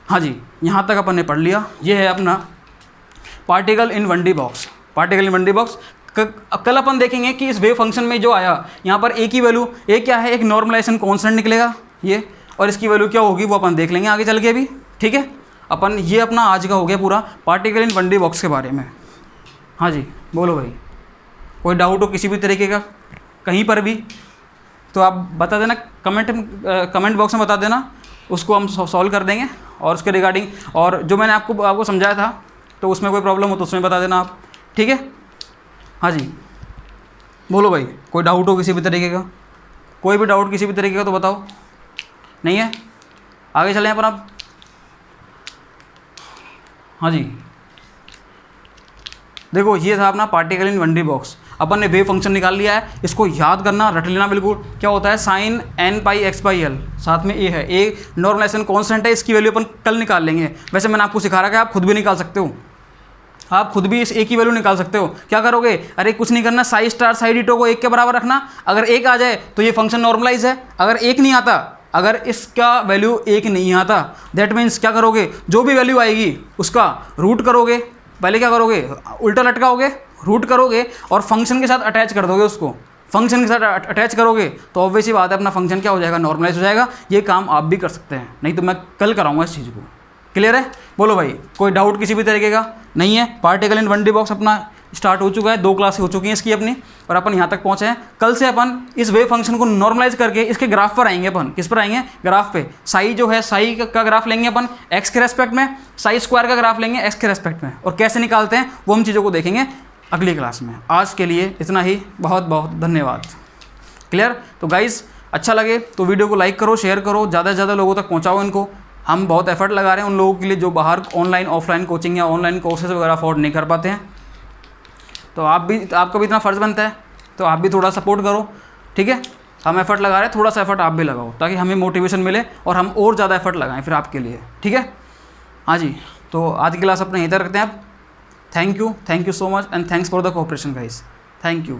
हाँ जी, यहाँ तक अपन ने पढ़ लिया। ये है अपना particle in 1D box. Particle in 1D box कल अपन देखेंगे कि इस वेव फंक्शन में जो आया, यहाँ पर a की वैल्यू, a क्या है, एक नॉर्मलाइजेशन कॉन्स्टेंट निकलेगा ये, और इसकी वैल्यू क्या होगी वो अपन देख लेंगे आगे चल के भी, ठीक है। अपन ये अपना आज का हो गया पूरा पार्टिकल इन 1D बॉक्स के बारे में। हाँ जी बोलो भाई, कोई डाउट हो किसी भी तरीके का कहीं पर भी तो आप बता देना, कमेंट बॉक्स में बता देना, उसको हम सॉल्व कर देंगे। और उसके रिगार्डिंग, और जो मैंने आपको समझाया था तो उसमें कोई प्रॉब्लम हो तो उसमें बता देना आप, ठीक है। हाँ जी बोलो भाई, कोई डाउट हो किसी भी तरीके का, कोई भी डाउट किसी भी तरीके का तो बताओ। नहीं है, आगे चलें अपन आप। हाँ जी देखो, ये था अपना पार्टिकल इन 1D बॉक्स। अपन ने वेव फंक्शन निकाल लिया है, इसको याद करना, रट लेना बिल्कुल। क्या होता है, sin nπx/l, साथ में a है, a नॉर्मलाइजेशन कांस्टेंट है, इसकी वैल्यू अपन कल निकाल लेंगे। वैसे मैंने आपको सिखा रहा है, आप खुद भी निकाल सकते हो, आप खुद भी इस a की वैल्यू निकाल सकते हो। क्या करोगे, अरे कुछ नहीं करना, साई स्टार साई डिटो को 1 के बराबर रखना। अगर 1 आ जाए तो ये फंक्शन नॉर्मलाइज है। अगर 1 नहीं आता, अगर इसका वैल्यू 1 नहीं आता, दैट मीन्स क्या करोगे, जो भी वैल्यू आएगी उसका रूट करोगे। पहले क्या करोगे, उल्टा लटकाओगे, रूट करोगे और फंक्शन के साथ अटैच कर दोगे उसको। फंक्शन के साथ अटैच करोगे तो ऑब्वियस ही बात है अपना फंक्शन क्या हो जाएगा, नॉर्मलाइज हो जाएगा। ये काम आप भी कर सकते हैं, नहीं तो मैं कल कराऊंगा इस चीज़ को। क्लियर है? बोलो भाई, कोई डाउट किसी भी तरीके का नहीं है? पार्टिकल इन 1D बॉक्स अपना स्टार्ट हो चुका है, 2 क्लास हो चुकी हैं इसकी अपनी, और अपन यहाँ तक पहुँचे हैं। कल से अपन इस वेव फंक्शन को नॉर्मलाइज करके इसके ग्राफ पर आएंगे अपन। किस पर आएंगे? ग्राफ पे। साई जो है, साई का ग्राफ लेंगे अपन एक्स के रेस्पेक्ट में, साई स्क्वायर का ग्राफ लेंगे एक्स के रेस्पेक्ट में, और कैसे निकालते हैं वो हम चीज़ों को देखेंगे अगली क्लास में। आज के लिए इतना ही, बहुत बहुत धन्यवाद। क्लियर? तो गाइज़ अच्छा लगे तो वीडियो को लाइक करो, शेयर करो, ज़्यादा से ज़्यादा लोगों तक पहुँचाओ इनको। हम बहुत एफर्ट लगा रहे हैं उन लोगों के लिए जो बाहर ऑनलाइन ऑफलाइन कोचिंग या ऑनलाइन कोर्सेज वगैरह अफोर्ड नहीं कर पाते हैं। तो आपका भी इतना फ़र्ज़ बनता है, तो आप भी थोड़ा सपोर्ट करो। ठीक है? हम एफर्ट लगा रहे हैं, थोड़ा सा एफर्ट आप भी लगाओ ताकि हमें मोटिवेशन मिले और हम और ज़्यादा एफर्ट लगाएं फिर आपके लिए। ठीक है? हाँ जी, तो आज की क्लास अपने यहीं तक रखते हैं आप। Thank you so much and thanks for the cooperation guys. Thank you.